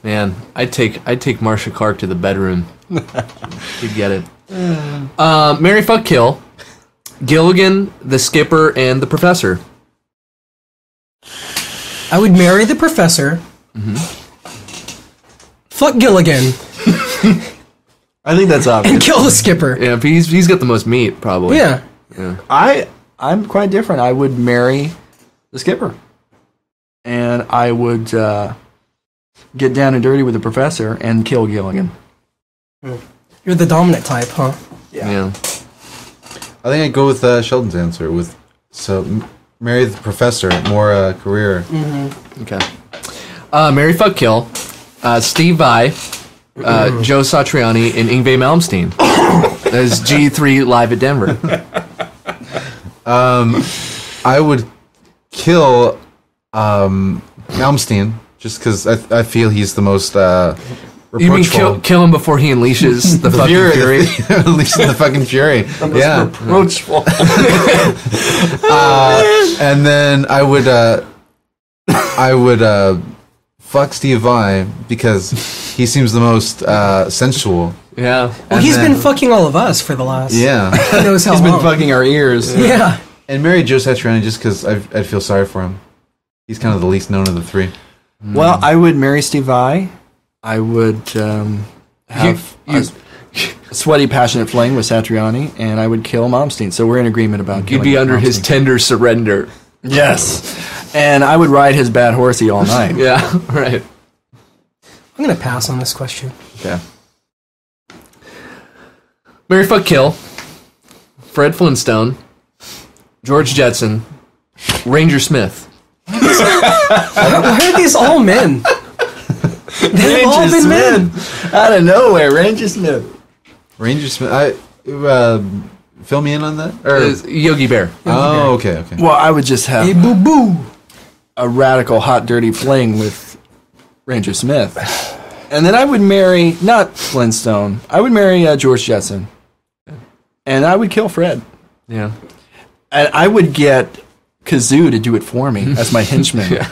Man, I'd take Marsha Clark to the bedroom. You'd get it. Marry, fuck, kill. Gilligan, the skipper, and the professor. I would marry the professor. Fuck Gilligan. I think that's And obvious. kill the skipper. Yeah, but he's got the most meat, probably. Yeah. I'm quite different. I would marry the skipper, and I would get down and dirty with the professor and kill Gilligan. You're the dominant type, huh? Yeah. I think I'd go with Sheldon's answer. Marry the professor, more career. Okay. Marry, fuck, kill. Steve Vai, Joe Satriani, and Yngwie Malmsteen. That is G3 live at Denver. I would kill Malmsteen just because I feel he's the most You mean reproachful. kill him before he unleashes the fucking fury? Unleashing the fucking fury. Yeah. Reproachful. And then I would fuck Steve Vai because he seems the most sensual Yeah. Well, he's been fucking all of us for the last. Yeah. Who knows how He's long. been fucking our ears. Yeah. And marry Joe Satriani just because I feel sorry for him. He's kind of the least known of the three. Well, I would marry Steve Vai. I would have a sweaty, passionate fling with Satriani, and I would kill Malmsteen. So we're in agreement about You'd killing be under his Malmsteen. tender surrender. Yes. And I would ride his bad horsey all night. Yeah, right. I'm gonna pass on this question. Okay. Marry, fuck, kill. Fred Flintstone. George Jetson. Ranger Smith. Why are these all men? They've all been men. Out of nowhere, Ranger Smith. Ranger Smith. Fill me in on that? Yogi Bear. Oh, okay. Well, I would just have Hey, boo boo. a radical, hot, dirty fling with Ranger Smith. And then I would marry, not Flintstone, I would marry George Jetson. And I would kill Fred. Yeah. And I would get Kazoo to do it for me as my henchman. Yeah.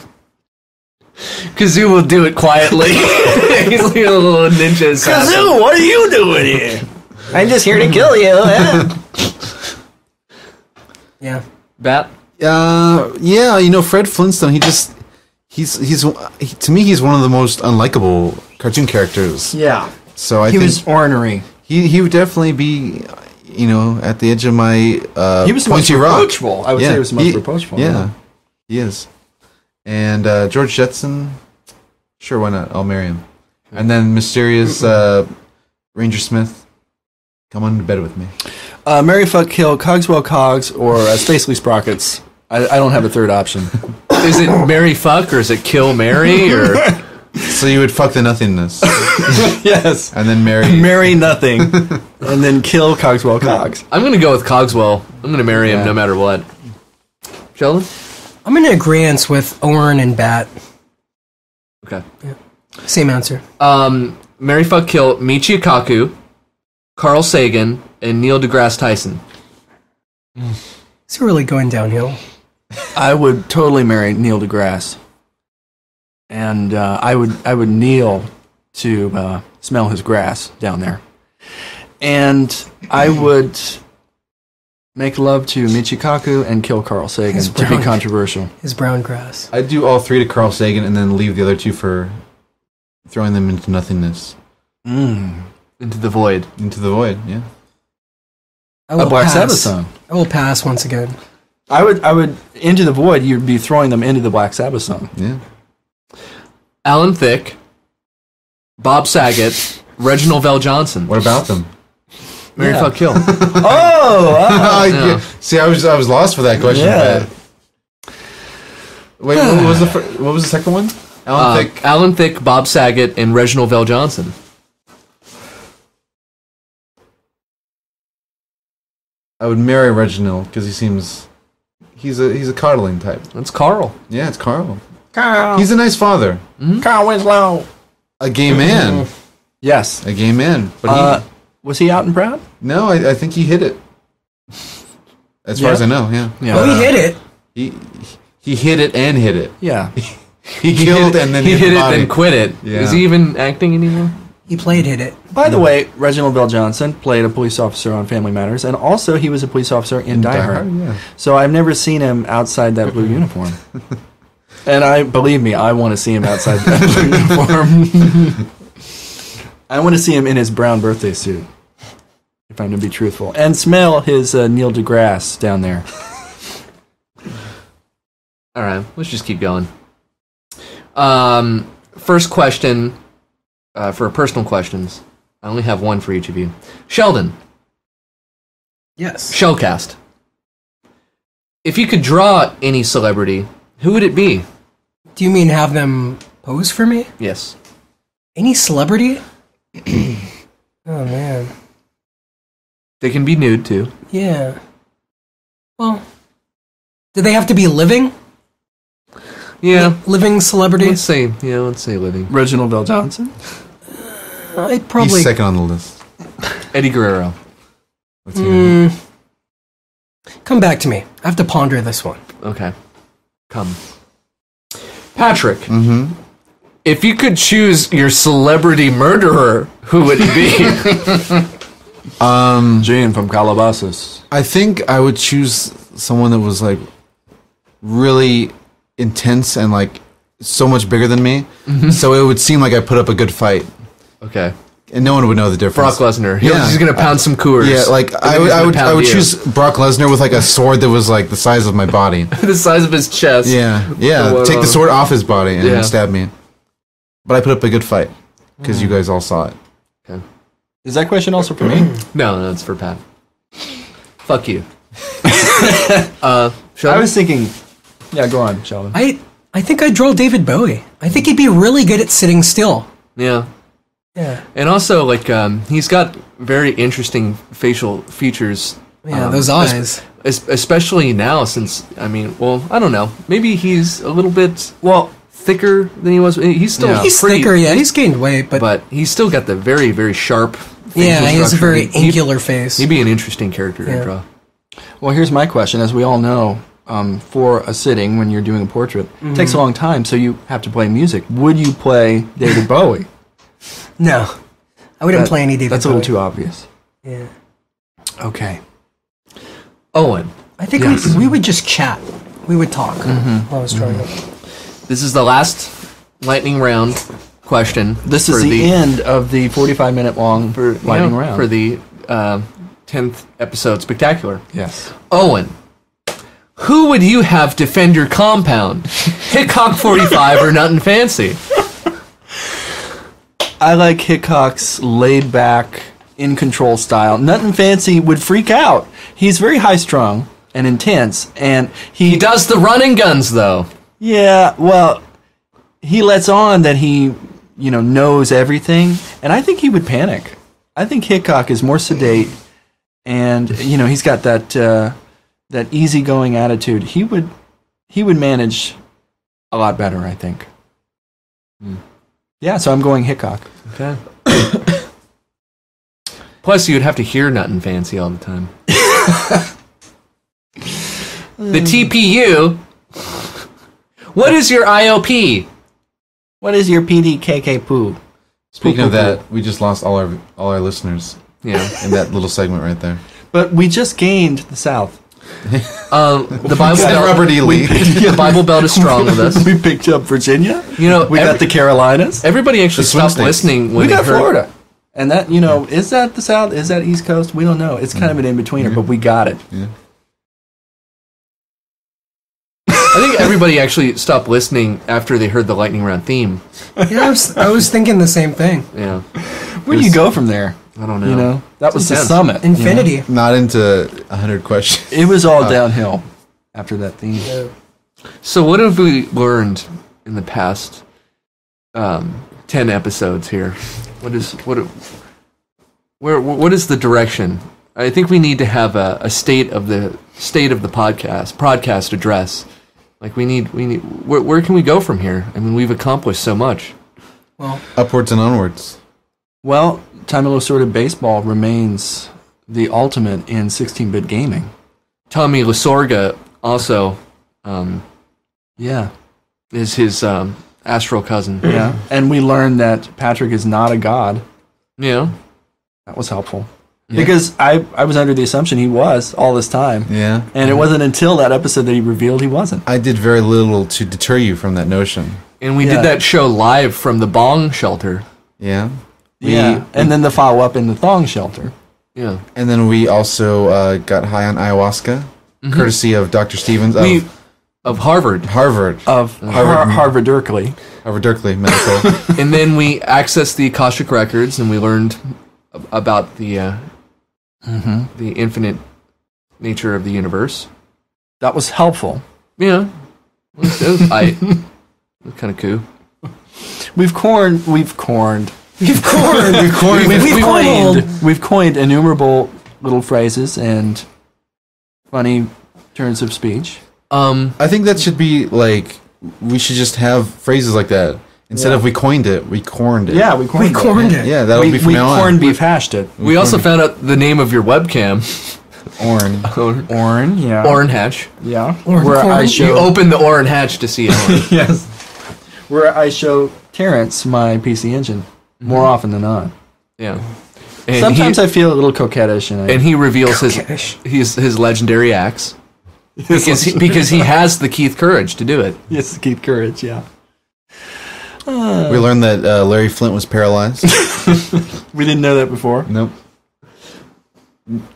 Kazoo will do it quietly. He's like a little ninja assassin. Kazoo, what are you doing here? I'm just here to kill you. Yeah. Bat? Yeah, Fred Flintstone, he's to me, he's one of the most unlikable cartoon characters. Yeah. So I He think was ornery. he would definitely be, at the edge of my He was the most pointy rock. reproachful. I would say he was the most reproachful. Yeah, he is. And George Jetson, sure, why not? I'll marry him. And then mysterious Ranger Smith, come on to bed with me. Marry, fuck, kill, Cogswell Cogs, or Spacely Sprockets. I don't have a third option. Is it marry, fuck, or is it kill, marry, or... So you would fuck the nothingness, Yes. and then marry. Marry nothing, and then kill Cogswell Cogs. I'm going to go with Cogswell. I'm going to marry him no matter what. Sheldon? I'm in agreement with Owern and Bat. Okay. Same answer. Marry, fuck, kill, Michio Kaku, Carl Sagan, and Neil deGrasse Tyson. It's really going downhill. I would totally marry Neil deGrasse, and I would kneel to smell his grass down there, and I would make love to Michio Kaku and kill Carl Sagan His to be brown- controversial. His brown grass. I'd do all three to Carl Sagan, and then leave the other two for throwing them into nothingness, Into the void. into the void. Yeah. I will A Black pass. Sabbath song. I will pass once again. I would into the void. You'd be throwing them into the Black Sabbath song. Yeah. Alan Thicke, Bob Saget, Reginald VelJohnson. What about them? Marry, fuck, kill. Yeah. See, I was lost for that question. Yeah. Wait, what was the second one? Alan Thicke. Alan Thicke, Bob Saget, and Reginald VelJohnson. I would marry Reginald because he's a coddling type. That's Carl. Yeah, it's Carl. Carl. He's a nice father. Carl Winslow. A gay man. Yes. A gay man. But Was he out and proud? no, I think he hit it. As far as I know, yeah. Yeah. Oh, he hit it. He hit it and hit it. Yeah. He killed and then he hit the it, body. then quit it. Yeah. Is he even acting anymore? He played hit it. By the way, Reginald VelJohnson played a police officer on Family Matters, and also he was a police officer in Die Hard. Yeah. So I've never seen him outside that blue uniform. And believe me, I want to see him outside that blue uniform. I want to see him in his brown birthday suit, if I'm going to be truthful, and smell his Neil deGrasse down there. All right, let's just keep going. First question for personal questions. I only have one for each of you. Sheldon, Yes. Shelcast. If you could draw any celebrity, who would it be? Do you mean have them pose for me? Yes. Any celebrity? Oh, man. They can be nude, too. Yeah. Well, do they have to be living? Yeah. Living celebrity? Let's say living. Reginald VelJohnson? I'd probably... He's second on the list. Eddie Guerrero. What's he gonna do? Come back to me. I have to ponder this one. Okay. Come. Patrick. If you could choose your celebrity murderer, who would he be? Gene from Calabasas. I think I would choose someone that was like really intense and like so much bigger than me, so it would seem like I put up a good fight, Okay. and no one would know the difference. Brock Lesnar. Yeah. He's gonna pound some Coors. Yeah, like And then he's I gonna would pound you. choose Brock Lesnar with like a sword that was like the size of my body. the size of his chest. Yeah, The take the sword off his body and Yeah. stab me. But I put up a good fight because you guys all saw it. Okay. Is that question also for me? No, it's for Pat. Fuck you. I Sheldon? was thinking. Yeah, go on, Sheldon. I think I'd draw David Bowie. I think he'd be really good at sitting still. Yeah. Yeah. And also, like, he's got very interesting facial features. Yeah, those eyes. Especially now, since, I mean, well, I don't know. Maybe he's a little bit, thicker than he was. He's still He's pretty, thicker, yeah. He's gained weight, but he's still got the very, very sharp facial yeah, he has a structure. very angular face. He'd be an interesting character to draw. Well, here's my question. As we all know, for a sitting, when you're doing a portrait, it takes a long time, so you have to play music. Would you play David Bowie? No, I wouldn't play any David That's a Bowie. little too obvious. Yeah. Okay. Owen. I think we would just chat. We would talk while I was trying to. This is the last lightning round question. This is the end of the 45-minute long lightning round. For the 10th episode spectacular. Yes. Owen, who would you have defend your compound? Hickok45 or Nutnfancy? I like Hickok's laid-back, in-control style. Nutnfancy would freak out. He's very high-strung and intense, and He does the running guns, though. Yeah, well, he lets on that he, knows everything, and I think he would panic. I think Hickok is more sedate, and he's got that easygoing attitude. He would manage a lot better, I think. Yeah, so I'm going Hickok. Okay. Plus, you'd have to hear Nutnfancy all the time. The TPU. What is your IOP? What is your PDKK poo? Speaking of that, we just lost all our listeners Yeah. in that little segment right there. But we just gained the South. The Bible Said Belt. Robert E. Lee. The Bible Belt is strong with us. We picked up Virginia. You know, We got the Carolinas. everybody actually The swing stopped states. listening when We got they heard. Florida. And that, is that the South? Is that East Coast? We don't know. It's kind of an in-betweener, but we got it. Yeah. I think everybody actually stopped listening after they heard the lightning round theme. Yeah, I was thinking the same thing. Yeah. Where do you go from there? I don't know. That was the intense. summit. Infinity. Not into 100 questions. It was all downhill after that theme. So what have we learned in the past 10 episodes here? What is the direction? I think we need to have a state of the podcast address. Like we need where can we go from here? I mean, we've accomplished so much. Well, Upwards and onwards. Well, Time and Assorted Baseball remains the ultimate in 16-bit gaming. Tommy Lasorga also Yeah. is his astral cousin. Yeah. And we learned that Patrick is not a god. Yeah. That was helpful. Because I was under the assumption he was all this time. Yeah. And it wasn't until that episode that he revealed he wasn't. I did very little to deter you from that notion. And we Yeah. did that show live from the Bong shelter. Yeah. And then the follow-up in the thong shelter. Yeah. And then we also got high on ayahuasca, courtesy of Dr. Stevens of Of Harvard. Harvard. Of Harvard Berkeley. Harvard Berkeley Medical. And then we accessed the Akashic Records and we learned about the infinite nature of the universe. That was helpful. Yeah. It was kind of cool. We've coined innumerable little phrases and funny turns of speech. I think that should be like, we should just have phrases like that. Instead of we coined it, we corned it. Yeah, we corned it. Yeah, that'll be from we now on. corned beef hashed it. We also found out the name of your webcam. Oren. Orrin, yeah. Orrin Hatch. Yeah. Orrin Where Corn. I You show opened the Orrin Hatch to see it. yes. Where I show Terrence my PC Engine more often than not. Yeah. And Sometimes I feel a little coquettish, and he reveals his legendary axe because he has the Keith courage to do it. Yes, Keith courage. Yeah. We learned that Larry Flint was paralyzed. We didn't know that before. Nope.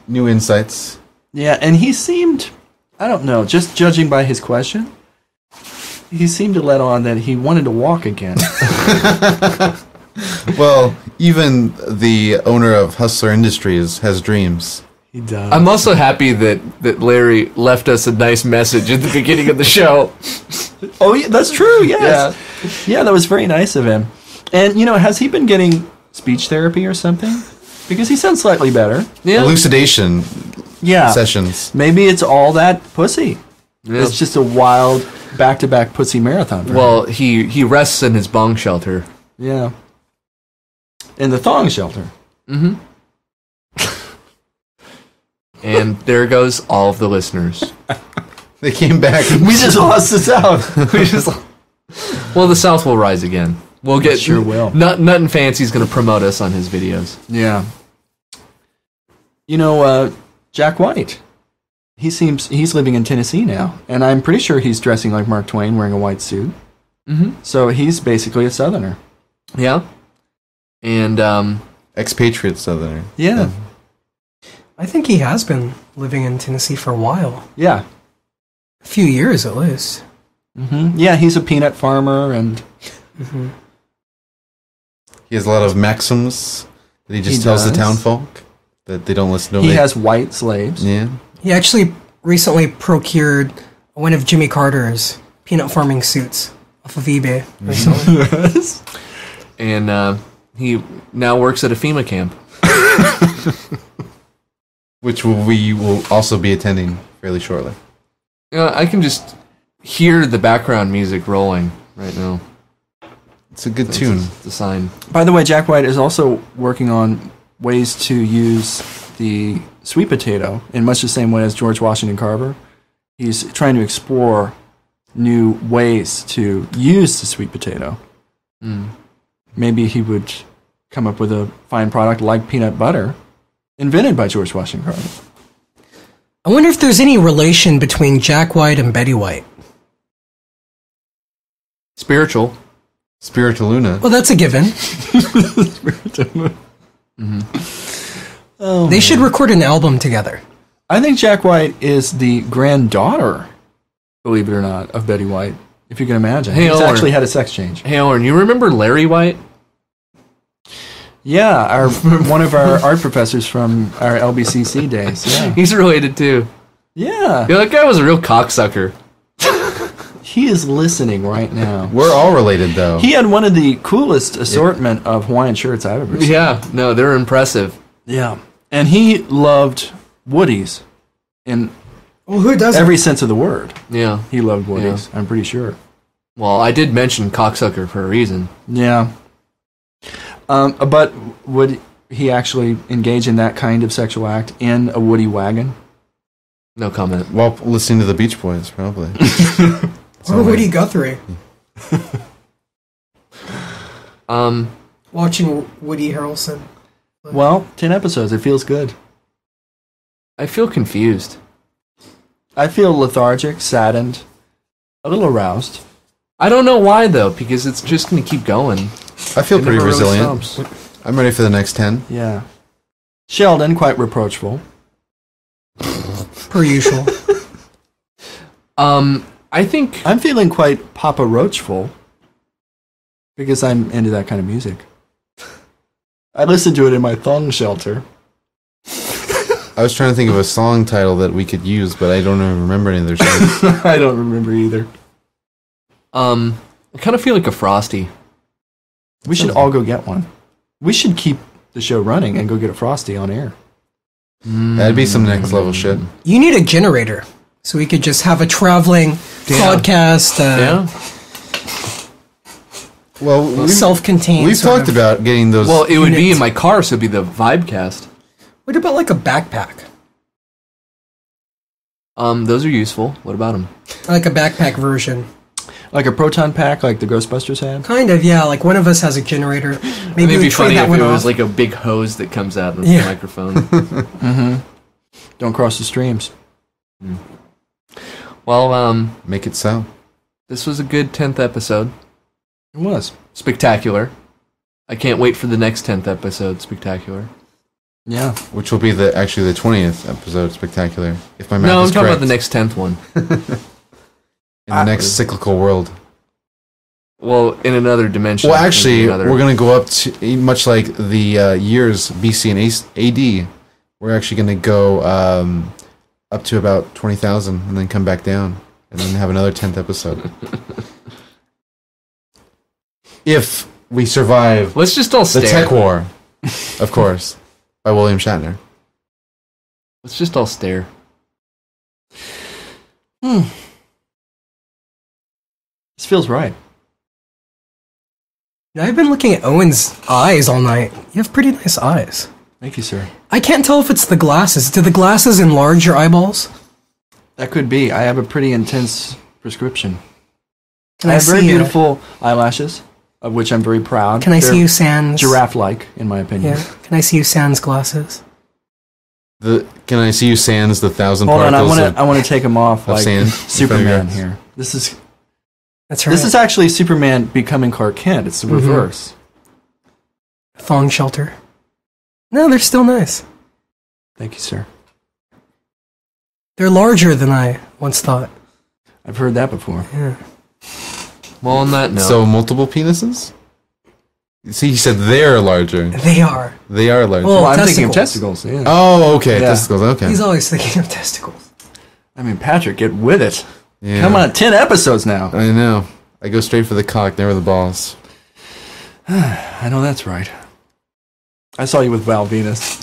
New insights. Yeah, and he seemed, I don't know, just judging by his question, he seemed to let on that he wanted to walk again. Well, even the owner of Hustler Industries has dreams. He does. I'm also happy that Larry left us a nice message at the beginning of the show. Oh, yeah, that's true, yes. Yeah, that was very nice of him. And, has he been getting speech therapy or something? Because he sounds slightly better. Yeah. Elucidation Yeah. sessions. Maybe it's all that pussy. Yeah. It's just a wild back-to-back pussy marathon. Well, he rests in his bong shelter. Yeah. In the thong shelter. Mm-hmm. And there goes all of the listeners. They came back. We just lost the South. Well, the South will rise again. We'll get sure will. Nutnfancy's going to promote us on his videos. Yeah. Jack White. He's living in Tennessee now, and I'm pretty sure he's dressing like Mark Twain, wearing a white suit. Mm-hmm. So he's basically a Southerner. Yeah. And expatriate Southerner. Yeah. I think he has been living in Tennessee for a while. Yeah. A few years at least. Mm-hmm. Yeah, he's a peanut farmer, and he has a lot of maxims that he just tells the townfolk that they don't listen to him. He has white slaves. Yeah. He actually recently procured one of Jimmy Carter's peanut farming suits off of eBay recently. And he now works at a FEMA camp. Which we will also be attending fairly shortly. I can just hear the background music rolling right now. It's a good tune. It's a sign. By the way, Jack White is also working on ways to use the sweet potato in much the same way as George Washington Carver. He's trying to explore new ways to use the sweet potato. Mm. Maybe he would come up with a fine product like peanut butter, invented by George Washington Carver. I wonder if there's any relation between Jack White and Betty White. Spiritual. Spiritualuna. Well, that's a given. They should record an album together. I think Jack White is the granddaughter, believe it or not, of Betty White. If you can imagine. Hey, He's Owen. actually had a sex change. Hey, Owen, you remember Larry White? Yeah, one of our art professors from our LBCC days. Yeah. He's related too. Yeah. That guy was a real cocksucker. He is listening right now. We're all related, though. He had one of the coolest assortment of Hawaiian shirts I've ever seen. Yeah, no, they're impressive. Yeah. And he loved Woodies in Well, who doesn't? every sense of the word. Yeah. He loved Woodies, I'm pretty sure. Well, I did mention cocksucker for a reason. Yeah. But would he actually engage in that kind of sexual act in a Woody wagon? No comment. While listening to the Beach Boys, probably. Or Woody Guthrie. Watching Woody Harrelson. Well, 10 episodes. It feels good. I feel confused. I feel lethargic, saddened, a little aroused. I don't know why, though, because it's just going to keep going. I feel It pretty never really resilient. stops. I'm ready for the next 10. Yeah. Sheldon, quite reproachful. Per usual. I think I'm feeling quite Papa Roachful because I'm into that kind of music. I listen to it in my thong shelter. I was trying to think of a song title that we could use, but I don't even remember any of their songs. I don't remember either. I kind of feel like a Frosty. We should all go get one. We should keep the show running and go get a Frosty on air. That'd be some next level shit. You need a generator, so we could just have a traveling podcast. Yeah. Well, Self-contained. we've sort talked of. about getting those. Well, it would be units. in my car, so it'd be the Vibecast. What about like a backpack? Those are useful. What about them? Like a backpack version. Like a proton pack, like the Ghostbusters had. Kind of, yeah. Like one of us has a generator. Maybe It'd we be trade funny that if one it off. was like a big hose that comes out of the Yeah. microphone. Don't cross the streams. Well, Make it so. this was a good 10th episode. It was. Spectacular. I can't wait for the next 10th episode. Spectacular. Yeah. Which will be actually the 20th episode. Spectacular. If my math No, I'm is talking correct. about the next 10th one. In the next cyclical world. Well, in another dimension. Well, actually, in another- we're going to go up to, much like the years BC and AD, we're actually going to go up to about 20,000 and then come back down and then have another 10th episode. If we survive Let's just all the stare. Tek-War, of course, by William Shatner. Let's just all stare. This feels right. I've been looking at Owen's eyes all night. You have pretty nice eyes. Thank you, sir. I can't tell if it's the glasses. Do the glasses enlarge your eyeballs? That could be. I have a pretty intense prescription. Can I have very see, beautiful eyelashes, of which I'm very proud. Can I They're see you sans? giraffe-like, in my opinion. Yeah. Can I see you sans glasses? Can I see you sans the 1,000 Hold on, particles I want to take them off of like sand in Superman front of your here. This is That's right. This is actually Superman becoming Clark Kent. It's the reverse. thong shelter. No, they're still nice. Thank you, sir. They're larger than I once thought. I've heard that before. Yeah. Well, on that note. So multiple penises? See, he said they're larger. They are. They are larger. Well, Well, I'm thinking of testicles. testicles. Yeah. Oh, okay. Yeah. Testicles. Okay. He's always thinking of testicles. I mean, Patrick, get with it. Yeah. Come on, 10 episodes now. I know. I go straight for the cock, never the balls. I know that's right. I saw you with Val Venis.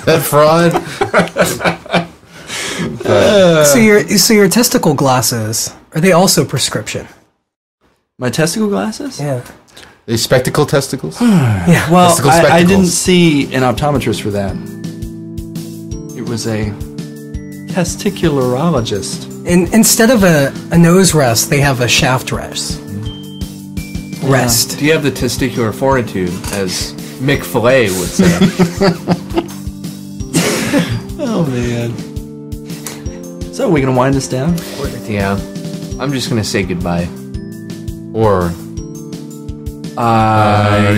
That fraud. So your testicle glasses, are they also prescription? My testicle glasses? Yeah. They spectacle testicles? Yeah. Well, Testicle I spectacles. didn't see an optometrist for that. It was a testicularologist. Instead of a nose rest, they have a shaft rest. Rest. Do you have the testicular fortitude, as Mick Filet would say? Oh, man. So, are we going to wind this down? Yeah. I'm just going to say goodbye. Or I